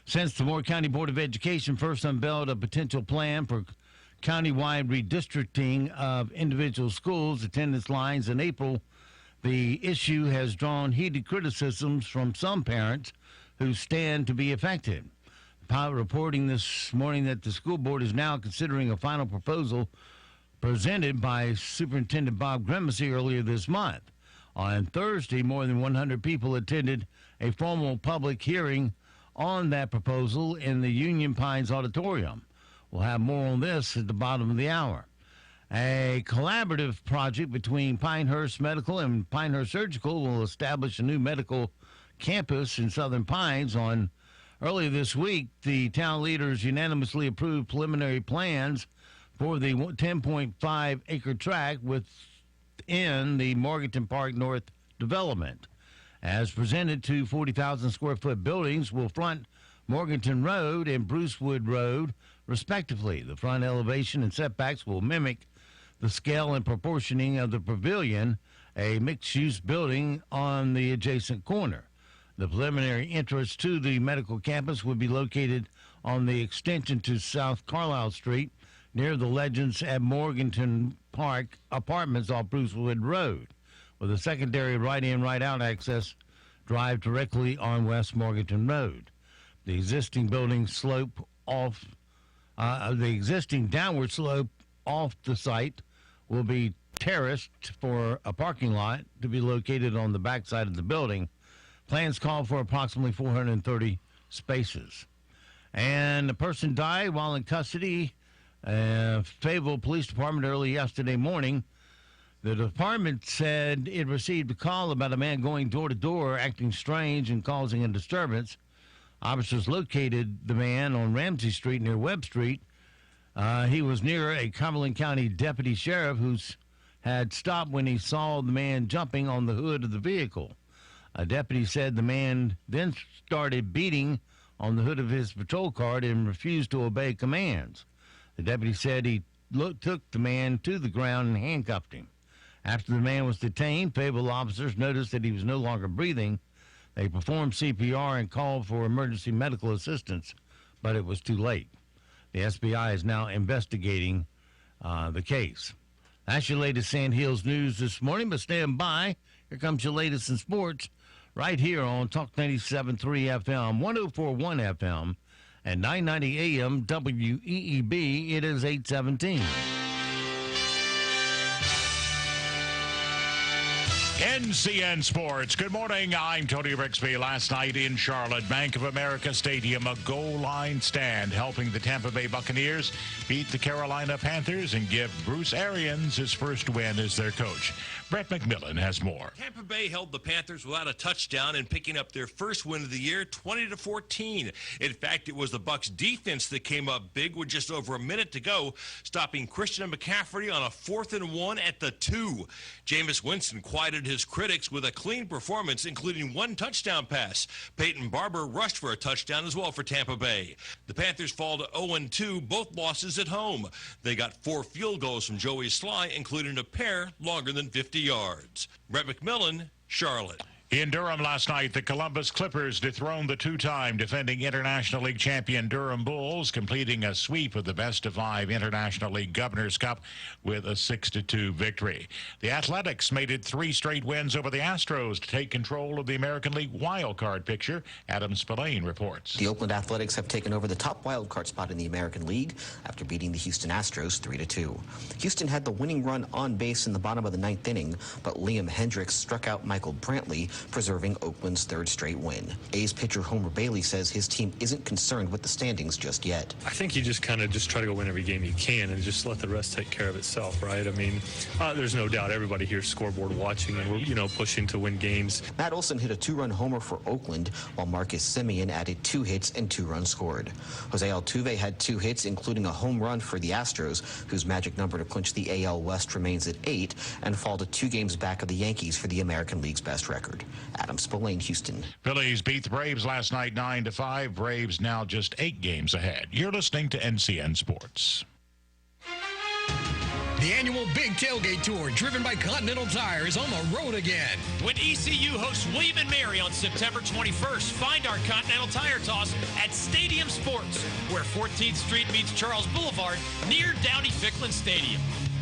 Since the Moore County Board of Education first unveiled a potential plan for countywide redistricting of individual schools' attendance lines in April, the issue has drawn heated criticisms from some parents who stand to be affected. Pilot reporting this morning that the school board is now considering a final proposal presented by Superintendent Bob Grimacy earlier this month. On Thursday, more than 100 people attended a formal public hearing on that proposal in the Union Pines Auditorium. We'll have more on this at the bottom of the hour. A collaborative project between Pinehurst Medical and Pinehurst Surgical will establish a new medical campus in Southern Pines. Earlier this week, the town leaders unanimously approved preliminary plans for the 10.5-acre tract within the Morganton Park North development. As presented, two 40,000-square-foot buildings will front Morganton Road and Brucewood Road, respectively. The front elevation and setbacks will mimic the scale and proportioning of the Pavilion, a mixed-use building on the adjacent corner. The preliminary entrance to the medical campus would be located on the extension to South Carlisle Street near the Legends at Morganton Park Apartments off Brucewood Road, with a secondary right-in, right-out access drive directly on West Morganton Road. The existing building slope off, the existing downward slope off the site will be terraced for a parking lot to be located on the backside of the building. Plans call for approximately 430 spaces. And the person died while in custody. Fayetteville Police Department early yesterday morning. The department said it received a call about a man going door to door, acting strange and causing a disturbance. Officers located the man on Ramsey Street near Webb Street. He was near a Cumberland County deputy sheriff who had stopped when he saw the man jumping on the hood of the vehicle. A deputy said the man then started beating on the hood of his patrol car and refused to obey commands. The deputy said he took the man to the ground and handcuffed him. After the man was detained, Fayetteville officers noticed that he was no longer breathing. They performed CPR and called for emergency medical assistance, but it was too late. The SBI is now investigating the case. That's your latest Sand Hills news this morning, but stand by. Here comes your latest in sports right here on Talk 97.3 FM, 104.1 FM, and 990 AM WEEB. It is 8:17. NCN Sports. Good morning. I'm Tony Rixby. Last night in Charlotte, Bank of America Stadium, a goal line stand helping the Tampa Bay Buccaneers beat the Carolina Panthers and give Bruce Arians his first win as their coach. Brett McMillan has more. Tampa Bay held the Panthers without a touchdown and picking up their first win of the year, 20-14. In fact, it was the Bucs defense that came up big with just over a minute to go, stopping Christian McCaffrey on a 4th and 1 at the 2. Jameis Winston quieted his critics with a clean performance, including one touchdown pass. Peyton Barber rushed for a touchdown as well for Tampa Bay. The Panthers fall to 0-2, both losses at home. They got 4 field goals from Joey Sly, including a pair longer than 50 yards. Brett McMillan, Charlotte. In Durham last night, the Columbus Clippers dethroned the two-time defending International League champion Durham Bulls, completing a sweep of the best-of-5 International League Governors Cup with a 6-2 victory. The Athletics made it 3 straight wins over the Astros to take control of the American League wildcard picture. Adam Spillane reports. The Oakland Athletics have taken over the top wildcard spot in the American League after beating the Houston Astros 3-2. Houston had the winning run on base in the bottom of the 9th inning, but Liam Hendricks struck out Michael Brantley, preserving Oakland's 3rd straight win. A's pitcher Homer Bailey says his team isn't concerned with the standings just yet. I think you just kind of try to go win every game you can and just let the rest take care of itself, right? I mean, there's no doubt everybody here is scoreboard watching and we're, pushing to win games. Matt Olson hit a 2-run homer for Oakland, while Marcus Semien added 2 hits and 2 runs scored. Jose Altuve had 2 hits, including a home run for the Astros, whose magic number to clinch the AL West remains at 8 and fall to 2 games back of the Yankees for the American League's best record. Adam Spillane, Houston. Phillies beat the Braves last night 9-5. Braves now just 8 games ahead. You're listening to NCN Sports. The annual Big Tailgate Tour, driven by Continental Tire, is on the road again. When ECU hosts William & Mary on September 21st, find our Continental Tire Toss at Stadium Sports, where 14th Street meets Charles Boulevard near Downey-Ficklin Stadium.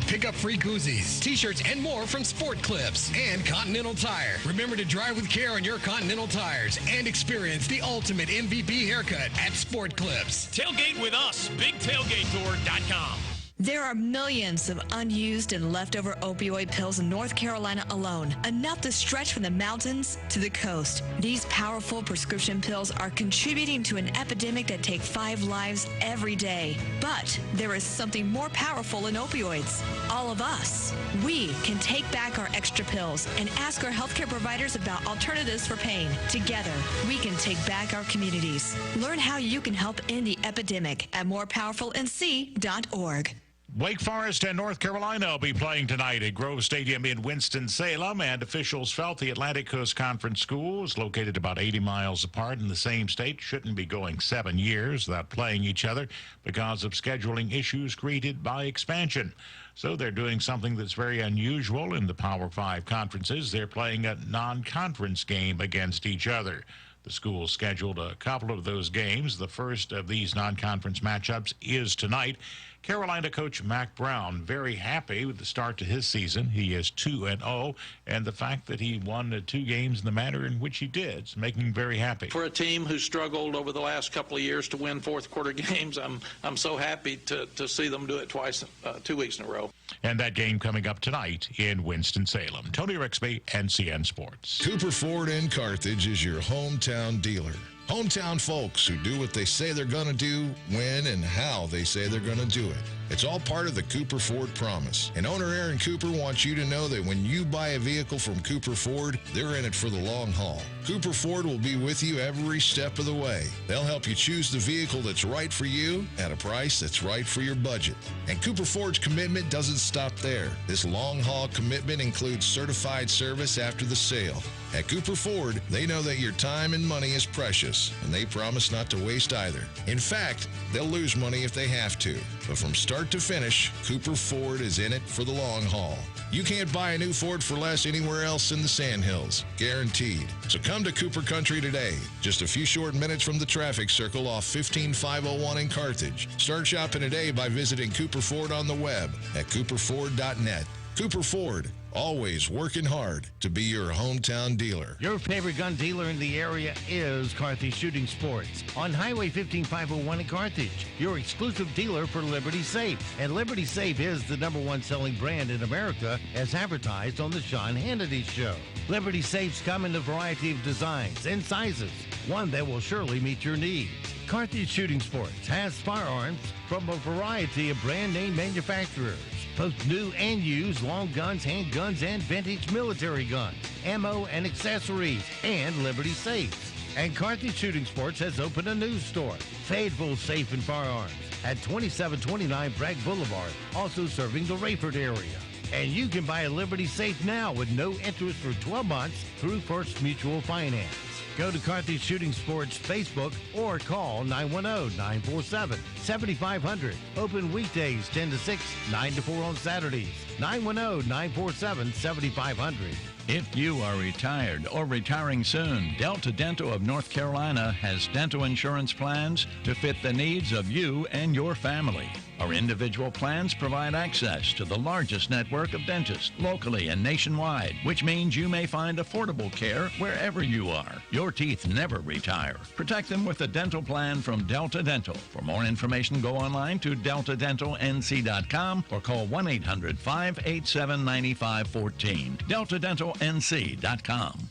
Pick up free koozies, t-shirts, and more from Sport Clips and Continental Tire. Remember to drive with care on your Continental tires and experience the ultimate MVP haircut at Sport Clips. Tailgate with us, BigTailgateTour.com. There are millions of unused and leftover opioid pills in North Carolina alone, enough to stretch from the mountains to the coast. These powerful prescription pills are contributing to an epidemic that takes 5 lives every day. But there is something more powerful than opioids. All of us. We can take back our extra pills and ask our healthcare providers about alternatives for pain. Together, we can take back our communities. Learn how you can help end the epidemic at morepowerfulnc.org. Wake Forest and North Carolina will be playing tonight at Grove Stadium in Winston-Salem, and officials felt the Atlantic Coast Conference schools, located about 80 miles apart in the same state, shouldn't be going 7 years without playing each other because of scheduling issues created by expansion. So they're doing something that's very unusual in the Power 5 conferences. They're playing a non-conference game against each other. The school scheduled a couple of those games. The first of these non-conference matchups is tonight. Carolina coach Mac Brown very happy with the start to his season. He is 2-0, and the fact that he won 2 games in the manner in which he did is making him very happy. For a team who struggled over the last couple of years to win fourth quarter games, I'm so happy to see them do it twice, 2 weeks in a row. And that game coming up tonight in Winston-Salem. Tony Rixby, NCN Sports. Cooper Ford in Carthage is your hometown dealer. Hometown folks who do what they say they're going to do, when and how they say they're going to do it. It's all part of the Cooper Ford promise. And owner Aaron Cooper wants you to know that when you buy a vehicle from Cooper Ford, they're in it for the long haul. Cooper Ford will be with you every step of the way. They'll help you choose the vehicle that's right for you at a price that's right for your budget. And Cooper Ford's commitment doesn't stop there. This long-haul commitment includes certified service after the sale. At Cooper Ford, they know that your time and money is precious, and they promise not to waste either. In fact, they'll lose money if they have to. But from start to finish, Cooper Ford is in it for the long haul. You can't buy a new Ford for less anywhere else in the Sandhills, guaranteed. So come to Cooper Country today, just a few short minutes from the traffic circle off 15501 in Carthage. Start shopping today by visiting Cooper Ford on the web at cooperford.net. Cooper Ford, always working hard to be your hometown dealer. Your favorite gun dealer in the area is Carthage Shooting Sports on Highway 15501 in Carthage, your exclusive dealer for Liberty Safe. And Liberty Safe is the #1 selling brand in America as advertised on the Sean Hannity Show. Liberty Safes come in a variety of designs and sizes, one that will surely meet your needs. Carthage Shooting Sports has firearms from a variety of brand name manufacturers, both new and used long guns, handguns, and vintage military guns, ammo and accessories, and Liberty Safes. And Carthage Shooting Sports has opened a new store, Fayetteville Safe and Firearms, at 2729 Bragg Boulevard, also serving the Rayford area. And you can buy a Liberty Safe now with no interest for 12 months through First Mutual Finance. Go to Carthage Shooting Sports Facebook or call 910-947-7500. Open weekdays 10 to 6, 9 to 4 on Saturdays. 910-947-7500. If you are retired or retiring soon, Delta Dental of North Carolina has dental insurance plans to fit the needs of you and your family. Our individual plans provide access to the largest network of dentists locally and nationwide, which means you may find affordable care wherever you are. Your teeth never retire. Protect them with a dental plan from Delta Dental. For more information, go online to deltadentalnc.com or call 1-800-587-9514. deltadentalnc.com.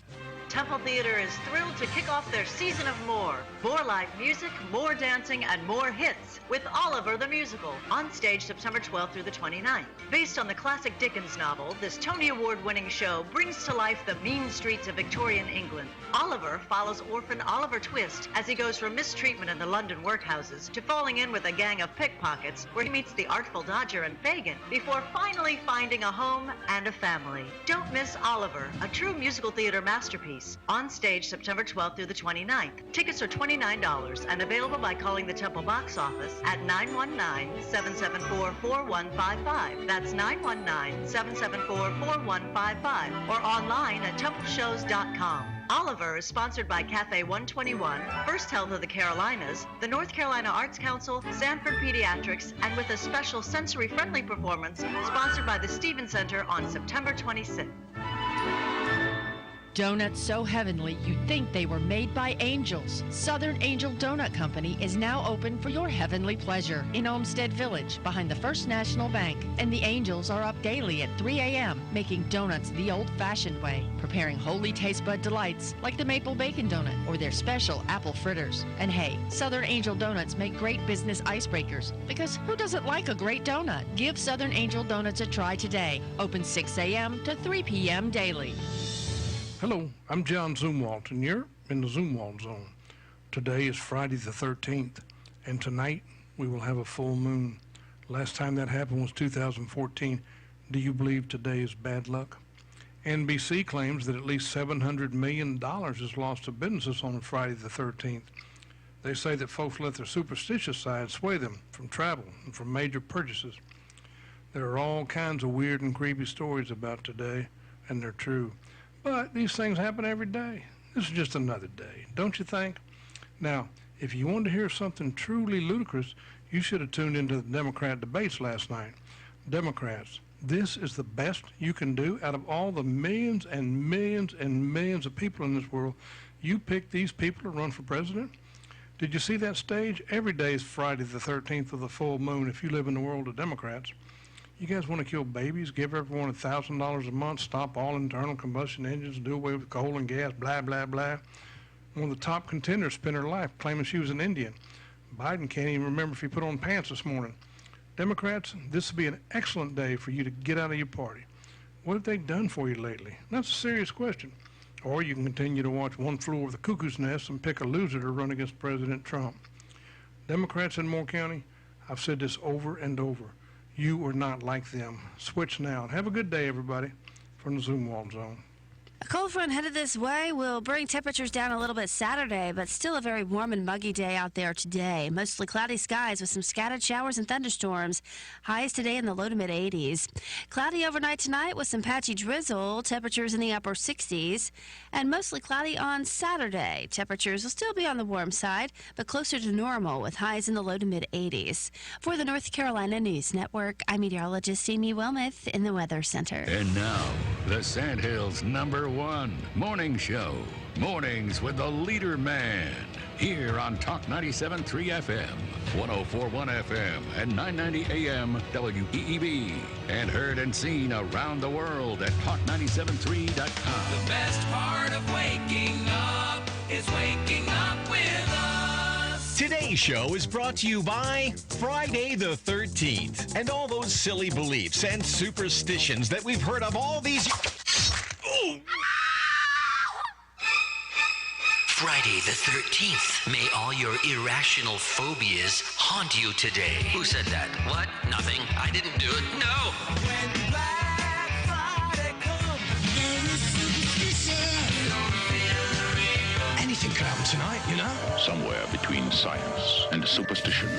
Temple Theater is thrilled to kick off their season of more. More live music, more dancing, and more hits with Oliver the Musical, on stage September 12th through the 29th. Based on the classic Dickens novel, this Tony Award-winning show brings to life the mean streets of Victorian England. Oliver follows orphan Oliver Twist as he goes from mistreatment in the London workhouses to falling in with a gang of pickpockets where he meets the artful Dodger and Fagin before finally finding a home and a family. Don't miss Oliver, a true musical theater masterpiece, on stage September 12th through the 29th. Tickets are $29 and available by calling the Temple box office at 919-774-4155. That's 919-774-4155 or online at templeshows.com. Oliver is sponsored by Cafe 121, First Health of the Carolinas, the North Carolina Arts Council, Sanford Pediatrics, and with a special sensory-friendly performance sponsored by the Stevens Center on September 26th. Donuts so heavenly you'd think they were made by angels. Southern Angel Donut Company is now open for your heavenly pleasure in Olmsted Village behind the First National Bank. And the angels are up daily at 3 a.m. making donuts the old-fashioned way, preparing holy taste bud delights like the maple bacon donut or their special apple fritters. And hey, Southern Angel Donuts make great business icebreakers because who doesn't like a great donut? Give Southern Angel Donuts a try today. Open 6 a.m. to 3 p.m. daily. Hello, I'm John Zumwalt, and you're in the Zumwalt Zone. Today is Friday the 13th, and tonight we will have a full moon. Last time that happened was 2014. Do you believe today is bad luck? NBC claims that at least $700 million is lost to businesses on Friday the 13th. They say that folks let their superstitious side sway them from travel and from major purchases. There are all kinds of weird and creepy stories about today, and they're true. But these things happen every day. This is just another day, don't you think? Now, if you want to hear something truly ludicrous, you should have tuned into the Democrat debates last night. Democrats, this is the best you can do out of all the millions and millions and millions of people in this world. You pick these people to run for president? Did you see that stage? Every day is Friday the 13th of the full moon if you live in the world of Democrats. You guys want to kill babies, give everyone $1,000 a month, stop all internal combustion engines, do away with coal and gas, blah, blah, blah. one of the top contenders spent her life claiming she was an Indian. Biden can't even remember if he put on pants this morning. Democrats, this will be an excellent day for you to get out of your party. What have they done for you lately? That's a serious question. Or you can continue to watch One Flew Over the Cuckoo's Nest and pick a loser to run against President Trump. Democrats in Moore County, I've said this over and over. You are not like them. Switch now. And have a good day, everybody, from the Zoomwald Zone. A cold front headed this way will bring temperatures down a little bit Saturday, but still a very warm and muggy day out there today. Mostly cloudy skies with some scattered showers and thunderstorms. Highs today in the low to mid 80s. Cloudy overnight tonight with some patchy drizzle. Temperatures in the upper 60s. And mostly cloudy on Saturday. Temperatures will still be on the warm side, but closer to normal with highs in the low to mid 80s. For the North Carolina News Network, I'm meteorologist Amy Wilmoth in the Weather Center. And now, the Sandhills' #1 morning show. Mornings with the Leader Man. Here on Talk 97.3 FM, 104.1 FM, and 990 AM WEEB. And heard and seen around the world at talk973.com. The best part of waking up is waking up with us. Today's show is brought to you by Friday the 13th and all those silly beliefs and superstitions that we've heard of all these. Friday the 13th. May all your irrational phobias haunt you today. Who said that? What? Nothing. I didn't do it. No! When Black Friday comes, there is superstition. Don't feel the real. Anything could happen tonight, you know? Somewhere between science and superstition.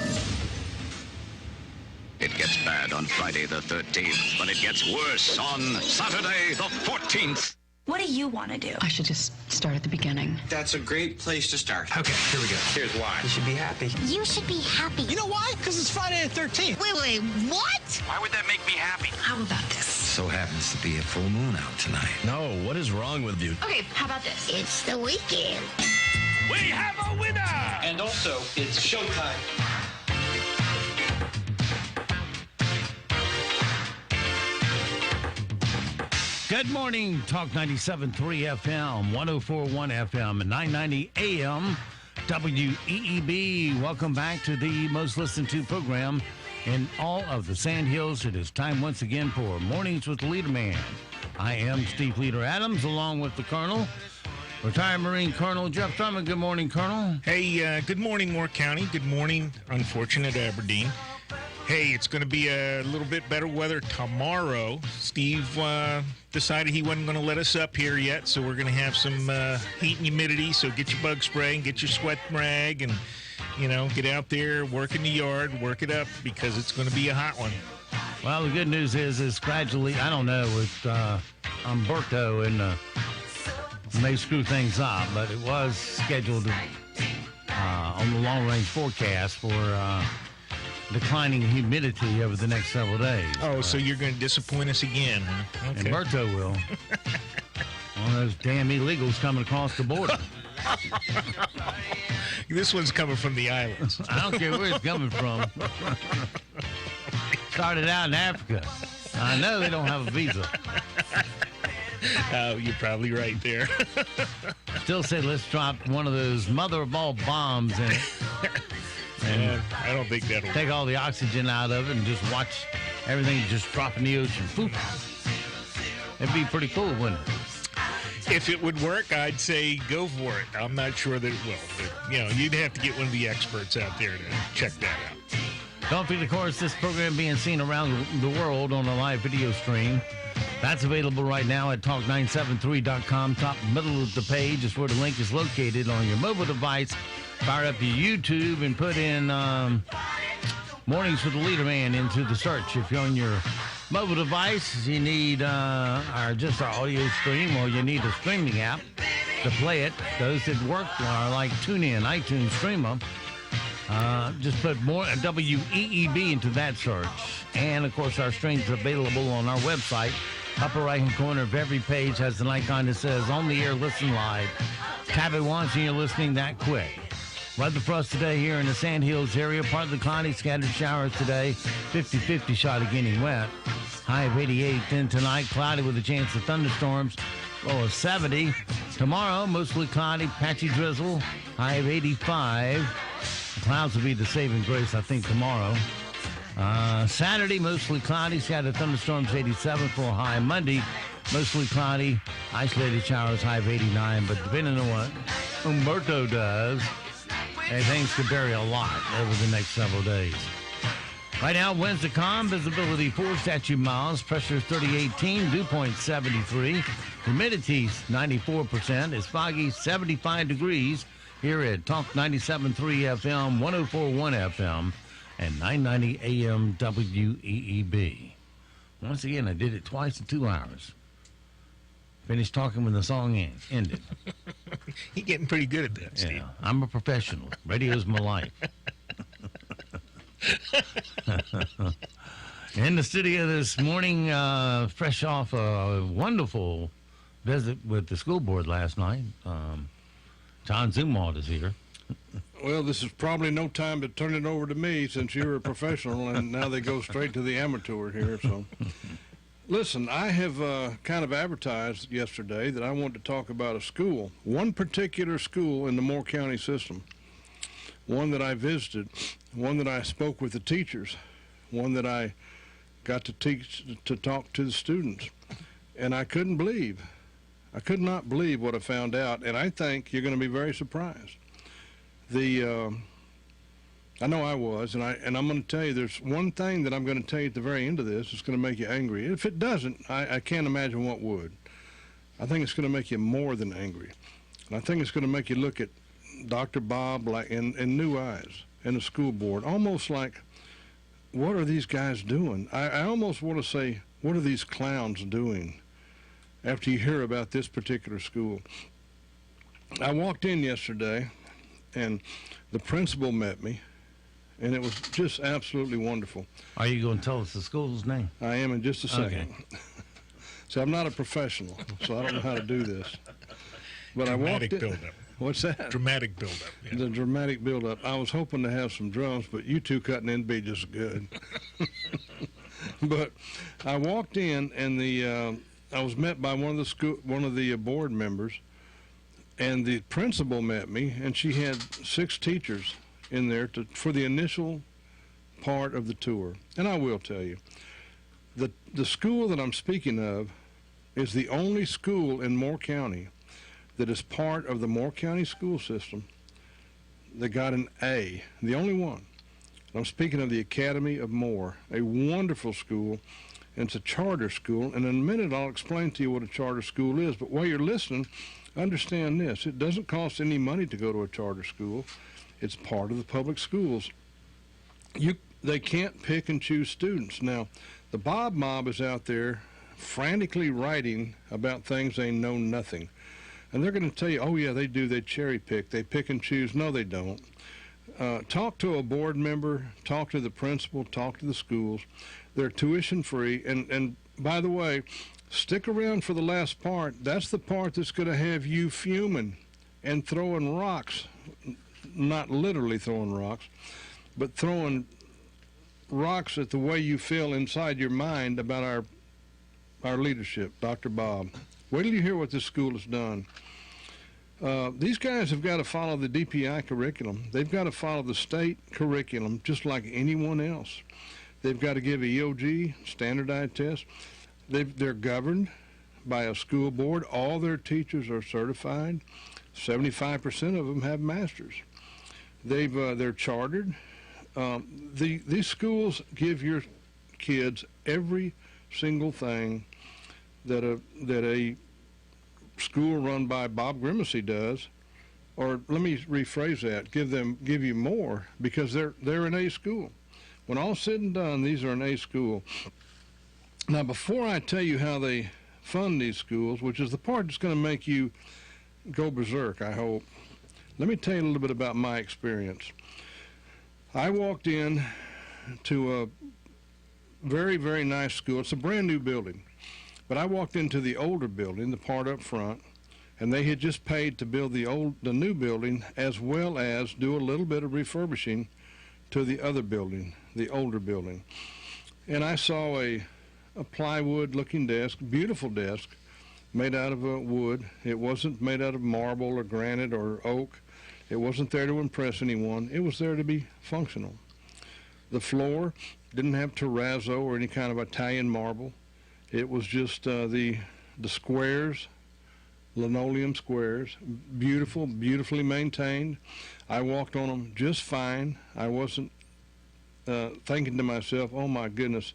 It gets bad on Friday the 13th, but it gets worse on Saturday the 14th. What do you want to do? I should just start at the beginning. That's a great place to start. Okay, here we go. Here's why. You should be happy. You should be happy. You know why? Because it's Friday the 13th. Wait, what? Why would that make me happy? How about this? So happens to be a full moon out tonight. No, what is wrong with you? Okay, how about this? It's the weekend. We have a winner! And also, it's showtime. Good morning, Talk 97.3 FM, 104.1 FM, and 990 AM WEEB. Welcome back to the most listened to program in all of the Sandhills. It is time once again for Mornings with the Leader Man. I am Steve Leader Adams, along with the Colonel, retired Marine Colonel Jeff Drummond. Good morning, Colonel. Hey, good morning, Moore County. Good morning, unfortunate Aberdeen. Hey, it's going to be a little bit better weather tomorrow. Steve decided he wasn't going to let us up here yet, so we're going to have some heat and humidity. So get your bug spray and get your sweat rag and, get out there, work in the yard, work it up because it's going to be a hot one. Well, the good news is gradually, I don't know, with Umberto and may screw things up, but it was scheduled on the long-range forecast for declining humidity over the next several days. Oh, so you're going to disappoint us again, huh? Okay. Umberto will. One of those damn illegals coming across the border. This one's coming from the islands. I don't care where it's coming from. Started out in Africa. I know they don't have a visa. Oh, you're probably right there. Still say let's drop one of those mother of all bombs in it. And I don't think that'll take all the oxygen out of it and just watch everything just drop in the ocean. Poop. It'd be pretty cool, wouldn't it? If it would work, I'd say go for it. I'm not sure that it will. But, you'd have to get one of the experts out there to check that out. Don't forget, of course, this program being seen around the world on a live video stream. That's available right now at talk973.com. Top middle of the page is where the link is located on your mobile device. Fire up your YouTube and put in Mornings with the Leader Man into the search. If you're on your mobile device, you need just our audio stream, or you need a streaming app to play it. Those that work are like TuneIn, iTunes, Streamer. Just put more WEEB into that search. And, of course, our stream's available on our website. Upper right-hand corner of every page has an icon that says, On the Air, Listen Live. Tap it once and you're listening that quick. Weather for us today here in the Sandhills area. Partly cloudy, scattered showers today. 50-50 shot of getting wet. High of 88. Then tonight, cloudy with a chance of thunderstorms. Low of 70. Tomorrow, mostly cloudy, patchy drizzle, high of 85. The clouds will be the saving grace, I think, tomorrow. Saturday, mostly cloudy, scattered thunderstorms, 87 for a high. Monday, mostly cloudy, isolated showers, high of 89. But depending on what Umberto does, things could vary a lot over the next several days. Right now, winds to calm, visibility 4 statute miles, pressure 3018, dew point 73, humidity 94%. It's foggy, 75 degrees here at Talk 97.3 FM, 104.1 FM, and 990 AM WEEB. Once again, I did it twice in 2 hours. Finished talking when the song ended. You're getting pretty good at that, Steve. Yeah, I'm a professional. Radio's my life. In the studio this morning, fresh off a wonderful visit with the school board last night. John Zumwalt is here. Well, this is probably no time to turn it over to me since you're a professional, and now they go straight to the amateur here. So, listen, I have kind of advertised yesterday that I want to talk about a school, one particular school in the Moore County system, one that I visited, one that I spoke with the teachers, one that I got to talk to the students, and I could not believe what I found out, and I think you're going to be very surprised. I know I was, and I'm going to tell you, there's one thing that I'm going to tell you at the very end of this that's going to make you angry. If it doesn't, I can't imagine what would. I think it's going to make you more than angry, and I think it's going to make you look at Dr. Bob like in new eyes, and the school board, almost like, what are these guys doing? I almost want to say, what are these clowns doing after you hear about this particular school? I walked in yesterday, and the principal met me, and it was just absolutely wonderful. Are you going to tell us the school's name? I am in just a second. Okay. So I'm not a professional, so I don't know how to do this. But Dramatic I walked in. buildup. What's that? Dramatic buildup. Yeah. The dramatic buildup. I was hoping to have some drums, but you two cutting in be just good. But I walked in, and I was met by one of the board members, and the principal met me, and she had 6 teachers in there for the initial part of the tour. And I will tell you, the school that I'm speaking of is the only school in Moore County that is part of the Moore County school system that got an A, the only one. I'm speaking of the Academy of Moore, a wonderful school, and it's a charter school. And in a minute, I'll explain to you what a charter school is. But while you're listening, understand this. It doesn't cost any money to go to a charter school. It's part of the public schools. They can't pick and choose students. Now, the Bob mob is out there frantically writing about things they know nothing. And they're going to tell you, oh, yeah, they do. They cherry pick. They pick and choose. No, they don't. Talk to a board member. Talk to the principal. Talk to the schools. They're tuition free. And by the way, stick around for the last part. That's the part that's going to have you fuming and throwing rocks. Not literally throwing rocks, but throwing rocks at the way you feel inside your mind about our leadership, Dr. Bob. Wait till you hear what this school has done. These guys have got to follow the DPI curriculum. They've got to follow the state curriculum just like anyone else. They've got to give EOG, standardized tests. They're governed by a school board. All their teachers are certified. 75% of them have masters. They're chartered. These schools give your kids every single thing that a school run by Bob Grimacy does, or let me rephrase that, give you more, because they're an A school. When all's said and done, these are an A school. Now, before I tell you how they fund these schools, which is the part that's going to make you go berserk, I hope, let me tell you a little bit about my experience. I walked in to a very, very nice school. It's a brand new building. But I walked into the older building, the part up front, and they had just paid to build the new building, as well as do a little bit of refurbishing to the other building, the older building. And I saw a plywood-looking desk, beautiful desk, made out of wood. It wasn't made out of marble or granite or oak. It wasn't there to impress anyone. It was there to be functional. The floor didn't have terrazzo or any kind of Italian marble. It was just the squares, linoleum squares, beautiful, beautifully maintained. I walked on them just fine. I wasn't thinking to myself, oh my goodness,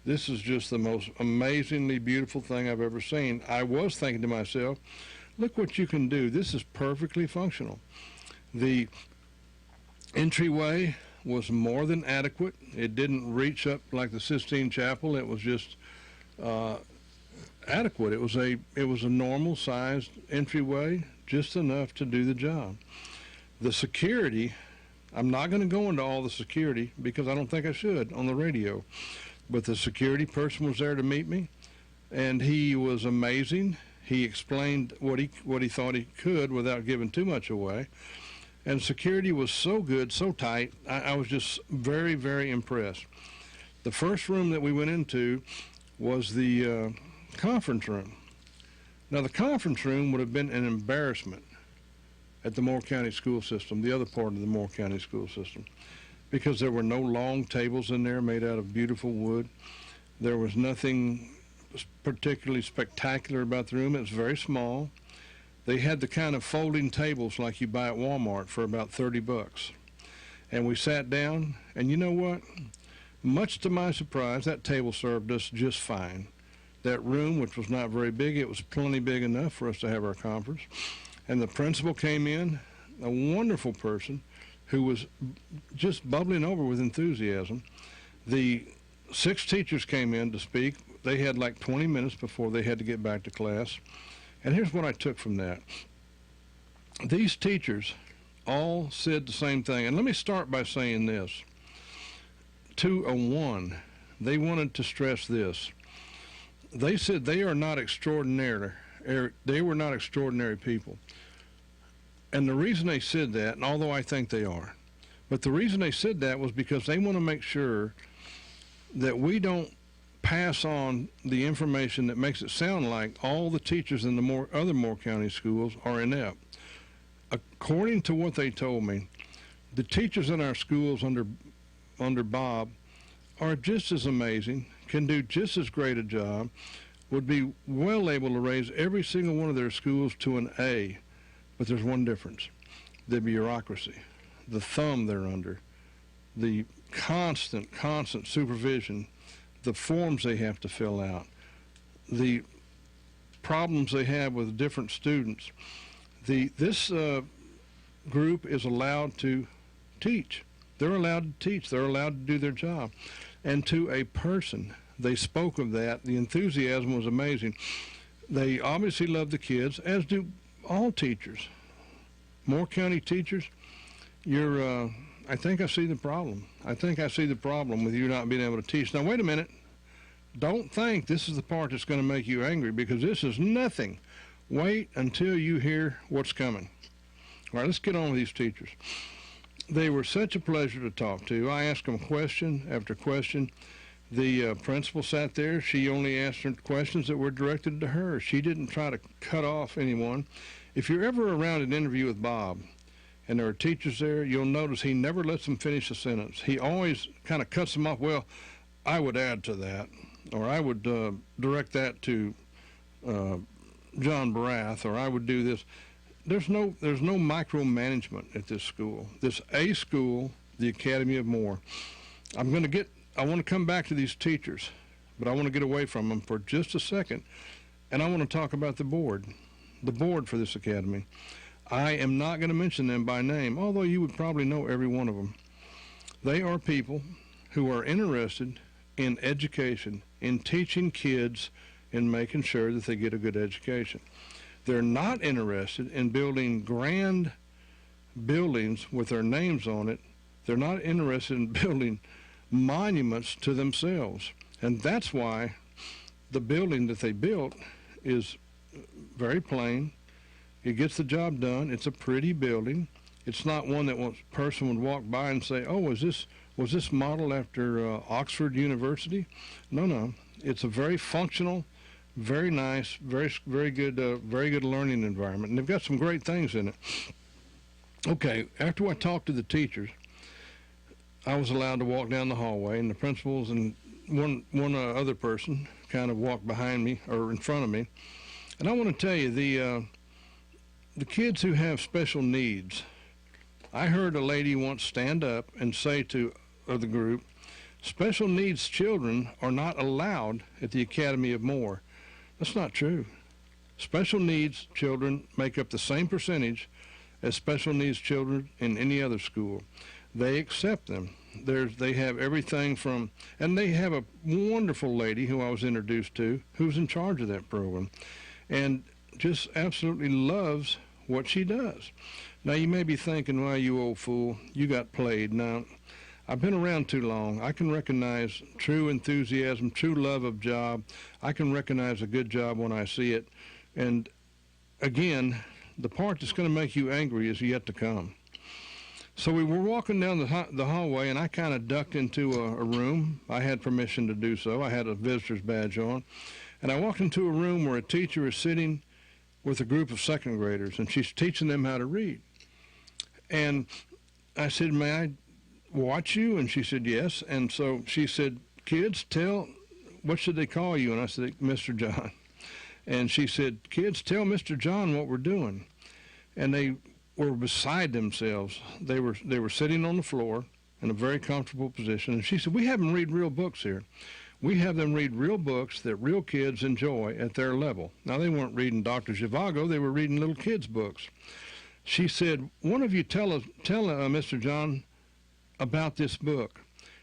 this is just the most amazingly beautiful thing I've ever seen. I was thinking to myself, look what you can do. This is perfectly functional. The entryway was more than adequate. It didn't reach up like the Sistine Chapel. It was just adequate. It was a normal sized entryway, just enough to do the job. The security, I'm not going to go into all the security because I don't think I should on the radio, but the security person was there to meet me, and he was amazing. He explained what he thought he could without giving too much away. And security was so good, so tight, I was just very, very impressed. The first room that we went into was the conference room. Now, the conference room would have been an embarrassment at the Moore County school system, the other part of the Moore County school system, because there were no long tables in there made out of beautiful wood. There was nothing particularly spectacular about the room. It was very small. They had the kind of folding tables like you buy at Walmart for about $30. And we sat down, and you know what? Much to my surprise, that table served us just fine. That room, which was not very big, it was plenty big enough for us to have our conference. And the principal came in, a wonderful person who was just bubbling over with enthusiasm. The 6 teachers came in to speak. They had like 20 minutes before they had to get back to class. And here's what I took from that. These teachers all said the same thing. And let me start by saying this. To a one, they wanted to stress this. They said they are not extraordinary. They were not extraordinary people. And the reason they said that, and although I think they are, but the reason they said that was because they want to make sure that we don't pass on the information that makes it sound like all the teachers in the other Moore County schools are inept. According to what they told me, the teachers in our schools under Bob are just as amazing, can do just as great a job, would be well able to raise every single one of their schools to an A. But there's one difference: the bureaucracy, the thumb they're under, the constant supervision, the forms they have to fill out, the problems they have with different students. This group is allowed to teach. They're allowed to teach. They're allowed to do their job. And to a person, they spoke of that. The enthusiasm was amazing. They obviously love the kids, as do all teachers. Moore County teachers, I think I see the problem. I think I see the problem with you not being able to teach. Now, wait a minute. Don't think this is the part that's going to make you angry, because this is nothing. Wait until you hear what's coming. All right, let's get on with these teachers. They were such a pleasure to talk to. I asked them question after question. The principal sat there. She only answered questions that were directed to her. She didn't try to cut off anyone. If you're ever around an interview with Bob and there are teachers there, you'll notice he never lets them finish a sentence. He always kind of cuts them off. Well, I would add to that, or I would direct that to John Barath, or I would do this. There's no micromanagement at this school. This A school, the Academy of Moore. I want to come back to these teachers, but I want to get away from them for just a second, and I want to talk about the board for this academy. I am not going to mention them by name, although you would probably know every one of them. They are people who are interested in education, in teaching kids, in making sure that they get a good education. They're not interested in building grand buildings with their names on it. They're not interested in building monuments to themselves. And that's why the building that they built is very plain. It gets the job done. It's a pretty building. It's not one that a person would walk by and say, oh, was this modeled after Oxford University? No. It's a very functional Very nice, very good learning environment, and they've got some great things in it. Okay, after I talked to the teachers, I was allowed to walk down the hallway, and the principals and one other person kind of walked behind me or in front of me. And I want to tell you, the kids who have special needs, I heard a lady once stand up and say to the group, special needs children are not allowed at the Academy of Moore. That's not true. Special needs children make up the same percentage as special needs children in any other school. They accept them. They have everything from, and they have a wonderful lady who I was introduced to who's in charge of that program and just absolutely loves what she does. Now, you may be thinking, well, you old fool, you got played. Now, I've been around too long. I can recognize true enthusiasm, true love of job. I can recognize a good job when I see it. And again, the part that's going to make you angry is yet to come. So we were walking down the hallway, and I kind of ducked into a room. I had permission to do so. I had a visitor's badge on. And I walked into a room where a teacher is sitting with a group of second graders, and she's teaching them how to read. And I said, may I watch you? And she said, yes. And so she said, kids, what should they call you? And I said, Mr. John. And she said, kids, tell Mr. John what we're doing. And they were beside themselves. They were sitting on the floor in a very comfortable position. And she said, we have them read real books here. We have them read real books that real kids enjoy at their level. Now, they weren't reading Dr. Zhivago. They were reading little kids' books. She said, one of you tell Mr. John about this book.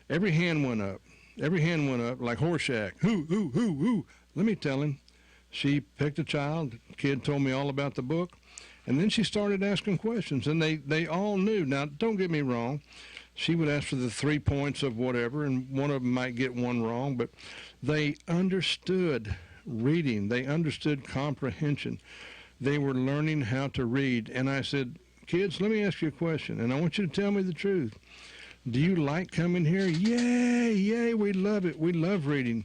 Every hand went up. Every hand went up like Horseshack. Who? Let me tell him. She picked a child. The kid told me all about the book. And then she started asking questions, and they all knew. Now, don't get me wrong. She would ask for the 3 points of whatever, and one of them might get one wrong, but they understood reading. They understood comprehension. They were learning how to read. And I said, kids, let me ask you a question, and I want you to tell me the truth. Do you like coming here? Yay, we love it. We love reading.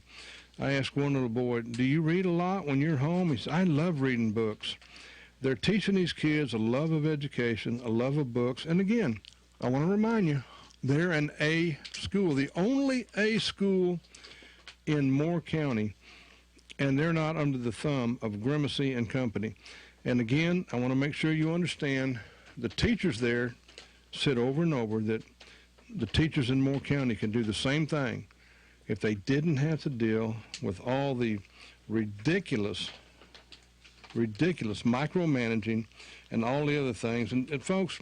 I asked one little boy, do you read a lot when you're home? He said, I love reading books. They're teaching these kids a love of education, a love of books. And again, I want to remind you, they're an A school, the only A school in Moore County, and they're not under the thumb of Grimacy and Company. And again, I want to make sure you understand the teachers there said over and over that the teachers in Moore County can do the same thing if they didn't have to deal with all the ridiculous micromanaging and all the other things. And folks,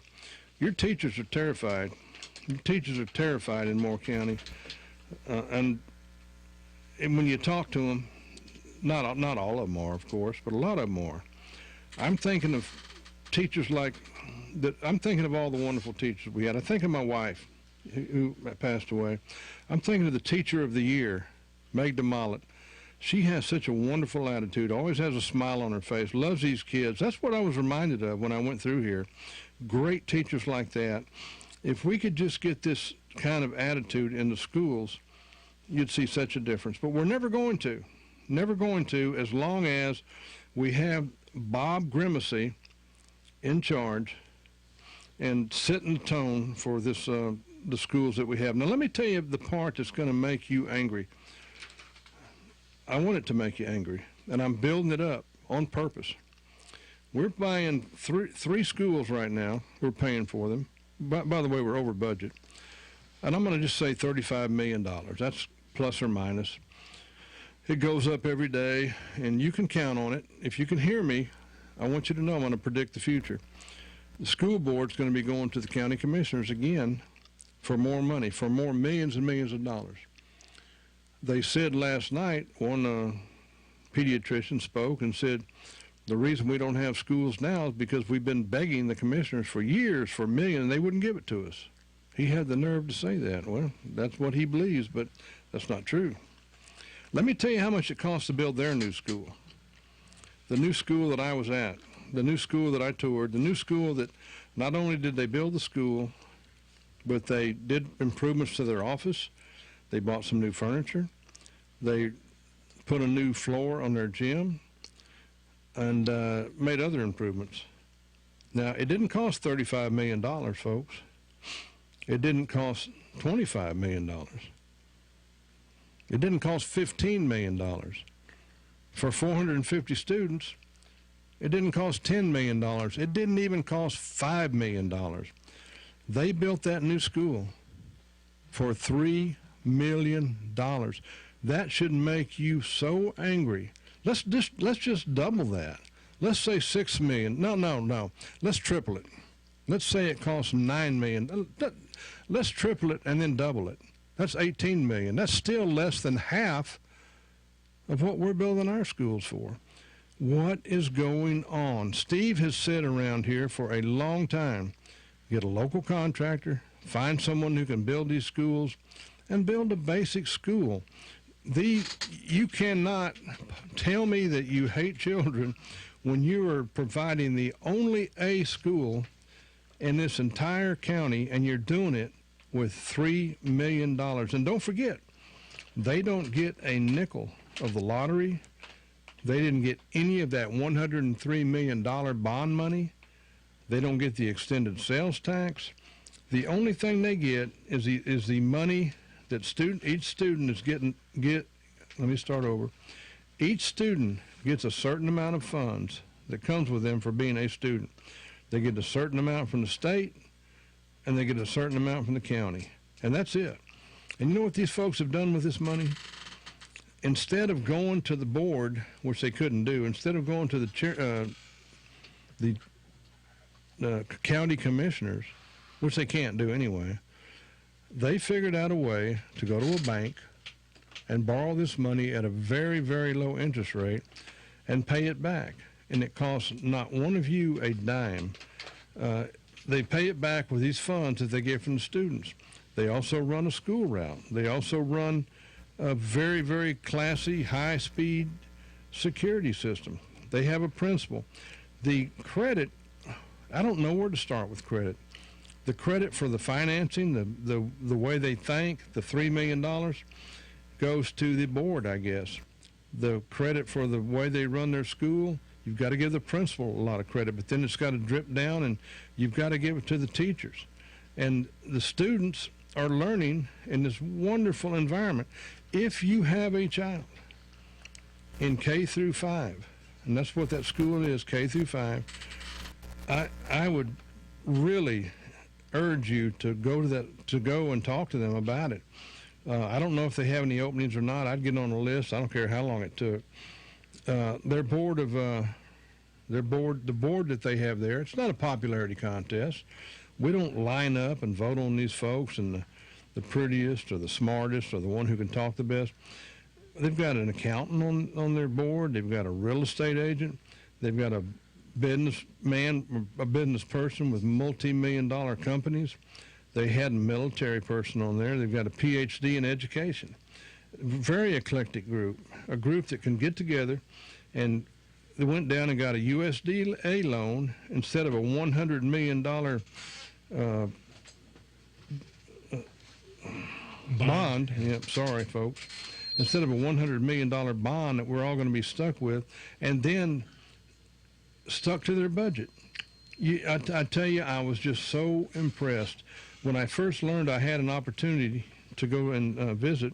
your teachers are terrified. Your teachers are terrified in Moore County. And when you talk to them, not all of them are, of course, but a lot of them are. I'm thinking of teachers like that. I'm thinking of all the wonderful teachers we had. I think of my wife, who passed away. I'm thinking of the teacher of the year, Meg DeMollet. She has such a wonderful attitude, always has a smile on her face, loves these kids. That's what I was reminded of when I went through here. Great teachers like that. If we could just get this kind of attitude in the schools, you'd see such a difference. But we're never going to as long as we have Bob Grimacy in charge and setting the tone for this the schools that we have. Now, let me tell you the part that's going to make you angry. I want it to make you angry, and I'm building it up on purpose. We're buying three schools right now. We're paying for them. By the way, we're over budget. And I'm going to just say $35 million. That's plus or minus. It goes up every day, and you can count on it. If you can hear me, I want you to know I'm going to predict the future. The school board's going to be going to the county commissioners again for more money, for more millions and millions of dollars. They said last night, one pediatrician spoke and said, the reason we don't have schools now is because we've been begging the commissioners for years for millions, and they wouldn't give it to us. He had the nerve to say that. Well, that's what he believes, but that's not true. Let me tell you how much it costs to build their new school. The new school that I was at, the new school that I toured, the new school that not only did they build the school, but they did improvements to their office. They bought some new furniture. They put a new floor on their gym, and made other improvements. Now, it didn't cost $35 million, folks. It didn't cost $25 million. It didn't cost $15 million. For 450 students, it didn't cost $10 million. It didn't even cost $5 million. They built that new school for $3 million. That should make you so angry. Let's just double that. Let's say $6 million. No. Let's triple it. Let's say it costs $9 million. Let's triple it and then double it. That's $18 million. That's still less than half of what we're building our schools for. What is going on? Steve has said around here for a long time, get a local contractor, find someone who can build these schools, and build a basic school. You cannot tell me that you hate children when you are providing the only A school in this entire county, and you're doing it with $3 million. And don't forget, they don't get a nickel of the lottery. They didn't get any of that $103 million bond money. They don't get the extended sales tax. The only thing they get is the money that each student is let me start over. Each student gets a certain amount of funds that comes with them for being a student. They get a certain amount from the state, and they get a certain amount from the county. And that's it. And you know what these folks have done with this money? Instead of going to the board, which they couldn't do, instead of going to the county commissioners, which they can't do anyway, they figured out a way to go to a bank and borrow this money at a very, very low interest rate and pay it back. And it costs not one of you a dime. They pay it back with these funds that they get from the students. They also run a school route. They also run a very, very classy, high-speed security system. They have a principal. The credit, I don't know where to start with credit. The credit for the financing, the way they think, the $3 million, goes to the board, I guess. The credit for the way they run their school, you've got to give the principal a lot of credit, but then it's got to drip down, and you've got to give it to the teachers. And the students are learning in this wonderful environment. If you have a child in K through 5, and that's what that school is, K through 5, I would really urge you to go and talk to them about it. I don't know if they have any openings or not. I'd get on the list. I don't care how long it took. The board that they have there, it's not a popularity contest. We don't line up and vote on these folks and the prettiest or the smartest or the one who can talk the best. They've got an accountant on their board. They've got a real estate agent. They've got a business person with multi-million-dollar companies. They had a military person on there. They've got a PhD in education. Very eclectic group, a group that can get together, and they went down and got a USDA loan instead of a $100 million bond. Yep, sorry, folks. Instead of a $100 million bond that we're all going to be stuck with, and then stuck to their budget. I tell you, I was just so impressed. When I first learned I had an opportunity to go and visit,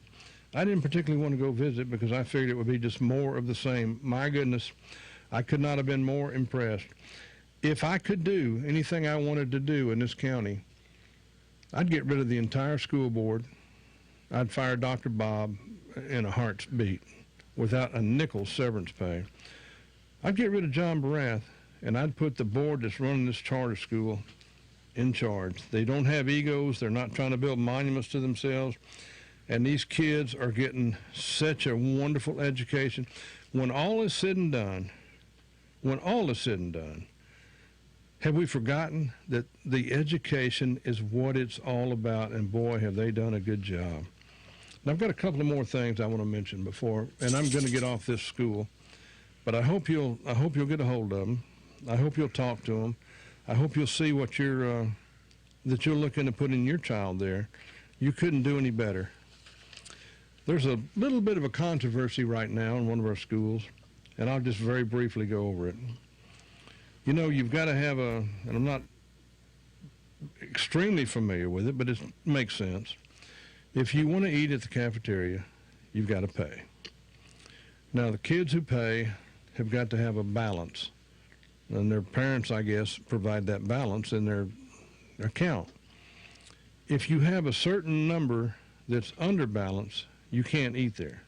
I didn't particularly want to go visit because I figured it would be just more of the same. My goodness, I could not have been more impressed. If I could do anything I wanted to do in this county, I'd get rid of the entire school board. I'd fire Dr. Bob in a heartbeat without a nickel severance pay. I'd get rid of John Barath, and I'd put the board that's running this charter school in charge. They don't have egos. They're not trying to build monuments to themselves. And these kids are getting such a wonderful education. When all is said and done, have we forgotten that the education is what it's all about? And boy, have they done a good job. Now, I've got a couple of more things I want to mention before, and I'm going to get off this school. But I hope you'll get a hold of them. I hope you'll talk to them. I hope you'll see what that you're looking to put in your child there. You couldn't do any better. There's a little bit of a controversy right now in one of our schools, and I'll just very briefly go over it. You know, you've got to have and I'm not extremely familiar with it, but it makes sense. If you want to eat at the cafeteria, you've got to pay. Now, the kids who pay have got to have a balance, and their parents, I guess, provide that balance in their account. If you have a certain number that's under balance, you can't eat there.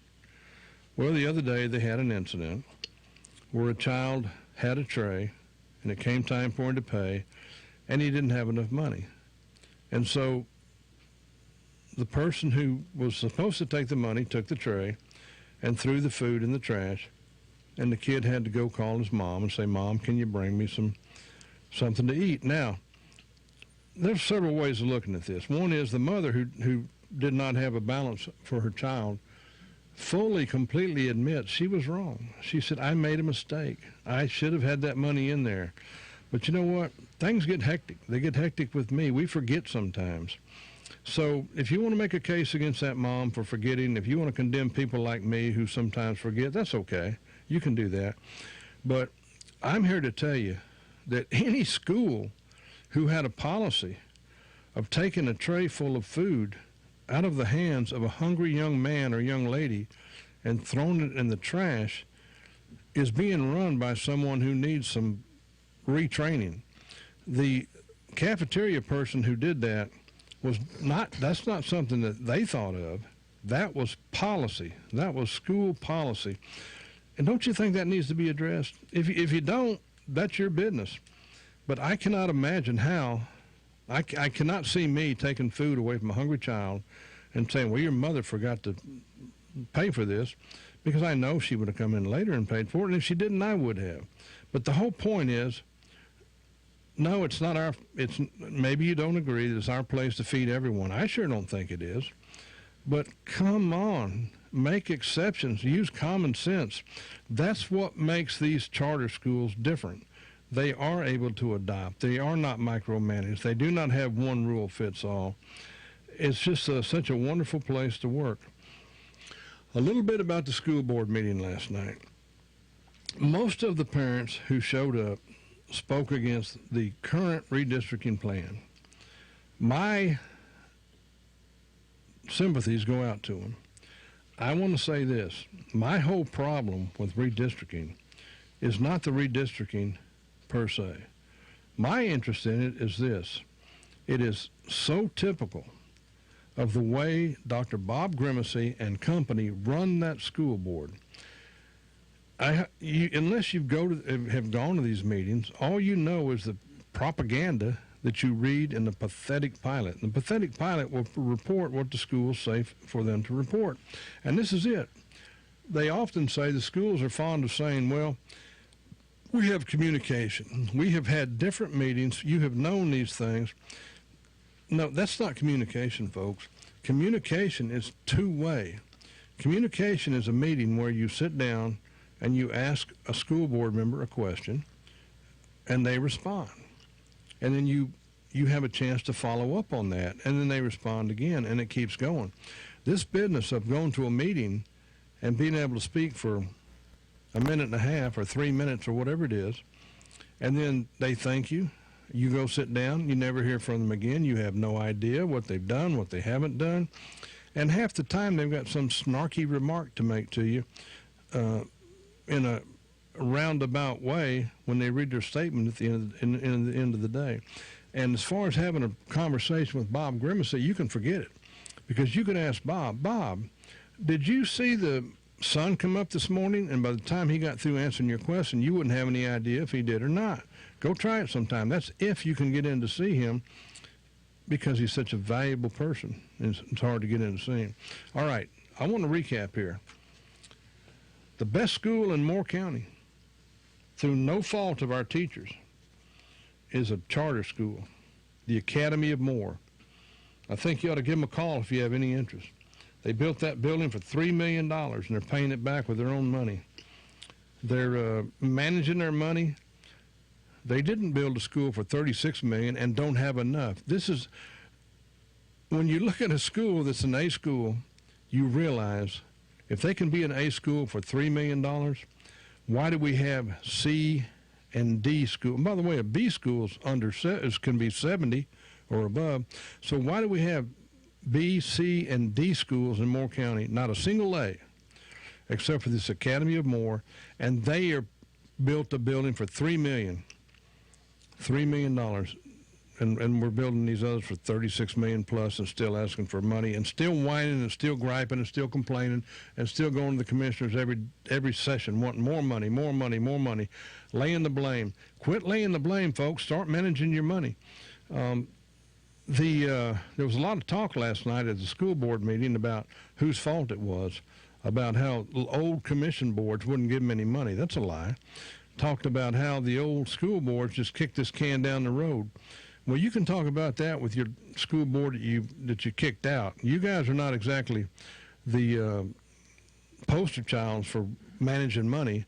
Well, the other day they had an incident where a child had a tray, and it came time for him to pay, and he didn't have enough money. And so the person who was supposed to take the money took the tray and threw the food in the trash, and the kid had to go call his mom and say, "Mom, can you bring me something to eat?" Now, there's several ways of looking at this. One is the mother who did not have a balance for her child fully, completely admits she was wrong. She said, "I made a mistake. I should have had that money in there." But you know what? Things get hectic. They get hectic with me. We forget sometimes. So if you want to make a case against that mom for forgetting, if you want to condemn people like me who sometimes forget, that's okay. You can do that. But I'm here to tell you that any school who had a policy of taking a tray full of food out of the hands of a hungry young man or young lady and throwing it in the trash is being run by someone who needs some retraining. The cafeteria person who did that that's not something that they thought of. That was policy. That was school policy. And don't you think that needs to be addressed? If you don't, that's your business. But I cannot imagine how, I cannot see me taking food away from a hungry child and saying, "Well, your mother forgot to pay for this," because I know she would have come in later and paid for it, and if she didn't, I would have. But the whole point is, no, it's not maybe you don't agree that it's our place to feed everyone. I sure don't think it is. But come on, make exceptions, use common sense. That's what makes these charter schools different. They are able to adopt. They are not micromanaged. They do not have one rule fits all. It's just such a wonderful place to work. A little bit about the school board meeting last night. Most of the parents who showed up spoke against the current redistricting plan. My sympathies go out to them. I want to say this. My whole problem with redistricting is not the redistricting per se. My interest in it is this. It is so typical of the way Dr. Bob Grimacy and company run that school board. Unless have gone to these meetings, all you know is the propaganda that you read in the pathetic pilot. The pathetic pilot will report what the schools say for them to report. And this is it. They often say, the schools are fond of saying, "Well, we have communication. We have had different meetings. You have known these things." No, that's not communication, folks. Communication is two-way. Communication is a meeting where you sit down and you ask a school board member a question, and they respond. And then you have a chance to follow up on that, and then they respond again, and it keeps going. This business of going to a meeting and being able to speak for a minute and a half or 3 minutes or whatever it is, and then they thank you, you go sit down, you never hear from them again, you have no idea what they've done, what they haven't done, and half the time they've got some snarky remark to make to you in a roundabout way when they read their statement at the end of the day. And as far as having a conversation with Bob Grimacy, you can forget it, because you can ask Bob, did you see the sun come up this morning? And by the time he got through answering your question, you wouldn't have any idea if he did or not. Go try it sometime. That's if you can get in to see him, because he's such a valuable person. It's hard to get in to see him. All right, I want to recap here. The best school in Moore County, through no fault of our teachers, is a charter school, the Academy of Moore. I think you ought to give them a call if you have any interest. They built that building for $3 million, and they're paying it back with their own money. They're managing their money. They didn't build a school for $36 million and don't have enough. This is, when you look at a school that's an A school, you realize if they can be an A school for $3 million, why do we have C and D school? And by the way, a B school can be 70 or above. So why do we have B, C, and D schools in Moore County? Not a single A, except for this Academy of Moore, and they are built a building for $3 million, and we're building these others for $36 million plus, and still asking for money, and still whining, and still griping, and still complaining, and still going to the commissioners every session wanting more money, laying the blame. Quit laying the blame, folks. Start managing your money. There was a lot of talk last night at the school board meeting about whose fault it was, about how old commission boards wouldn't give them any money. That's a lie. Talked about how the old school boards just kicked this can down the road. Well, you can talk about that with your school board that you kicked out. You guys are not exactly the poster child for managing money.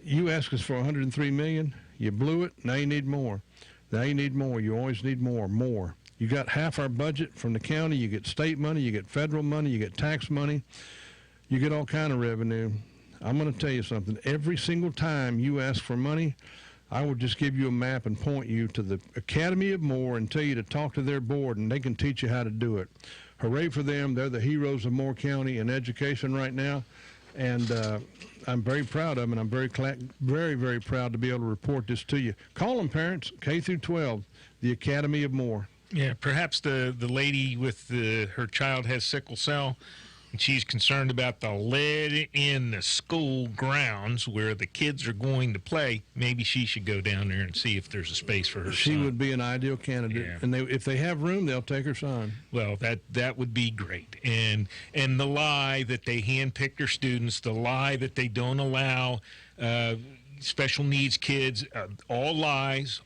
You asked us for $103 million. You blew it. Now you need more. You always need more. You got half our budget from the county. You get state money. You get federal money. You get tax money. You get all kind of revenue. I'm going to tell you something. Every single time you ask for money, I will just give you a map and point you to the Academy of Moore and tell you to talk to their board, and they can teach you how to do it. Hooray for them. They're the heroes of Moore County in education right now, and I'm very proud of them, and I'm very, very proud to be able to report this to you. Call them, parents, K through 12, the Academy of Moore. Yeah, perhaps the lady with her child has sickle cell, and she's concerned about the lead in the school grounds where the kids are going to play. Maybe she should go down there and see if there's a space for her She son. would be an ideal candidate, Yeah. and if they have room, they'll take her son. Well, that would be great. And the lie that they handpick their students, the lie that they don't allow special needs kids, all lies.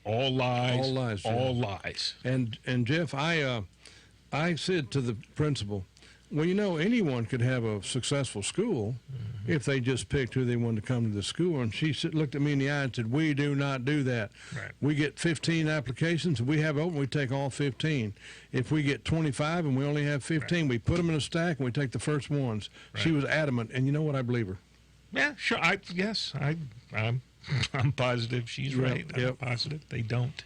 And Jeff, I said to the principal, well, you know, anyone could have a successful school if they just picked who they wanted to come to the school. And she looked at me in the eye and said, we do not do that. Right. We get 15 applications. If we have open, we take all 15. If we get 25 and we only have 15, we put them in a stack and we take the first ones. Right. She was adamant, and you know what? I believe her. Yeah, sure. I'm positive she's right. I'm positive they don't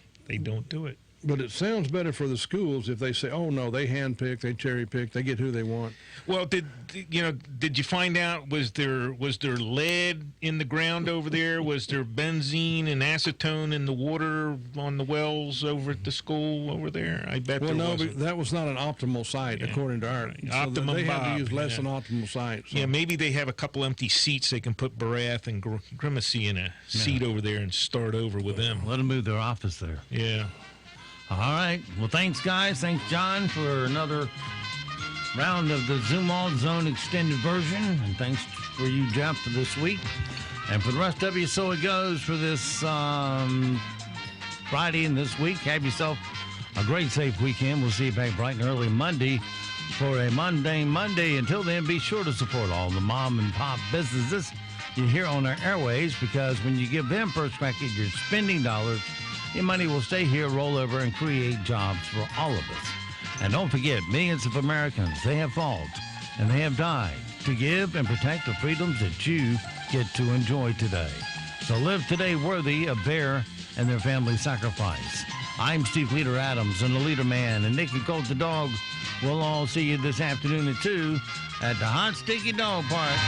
do it. But it sounds better for the schools if they say, oh, no, they handpick, they cherry-pick, they get who they want. Well, did you find out, was there lead in the ground over there? Was there benzene and acetone in the water on the wells over at the school over there? I bet there wasn't. But that was not an optimal site, according to our... Right. So Optimum they had to Bob, use less than optimal sites. So. Yeah, maybe they have a couple empty seats they can put Barath and Grimacy in a seat over there and start over with them. Let them move their office there. Yeah. All right. Well, thanks, guys. Thanks, John, for another round of the Zoom All Zone extended version. And thanks for you, Jeff, for this week. And for the rest of you, so it goes for this Friday and this week. Have yourself a great, safe weekend. We'll see you back bright and early Monday for a mundane Monday. Until then, be sure to support all the mom and pop businesses you hear on our airways, because when you give them first crack at your spending dollars, your money will stay here, roll over, and create jobs for all of us. And don't forget, millions of Americans, they have fought and they have died to give and protect the freedoms that you get to enjoy today. So live today worthy of their and their family's sacrifice. I'm Steve Leader Adams, and the Leader Man, and Nick and Colt the Dog. We'll all see you this afternoon at 2 at the Hot Sticky Dog Park.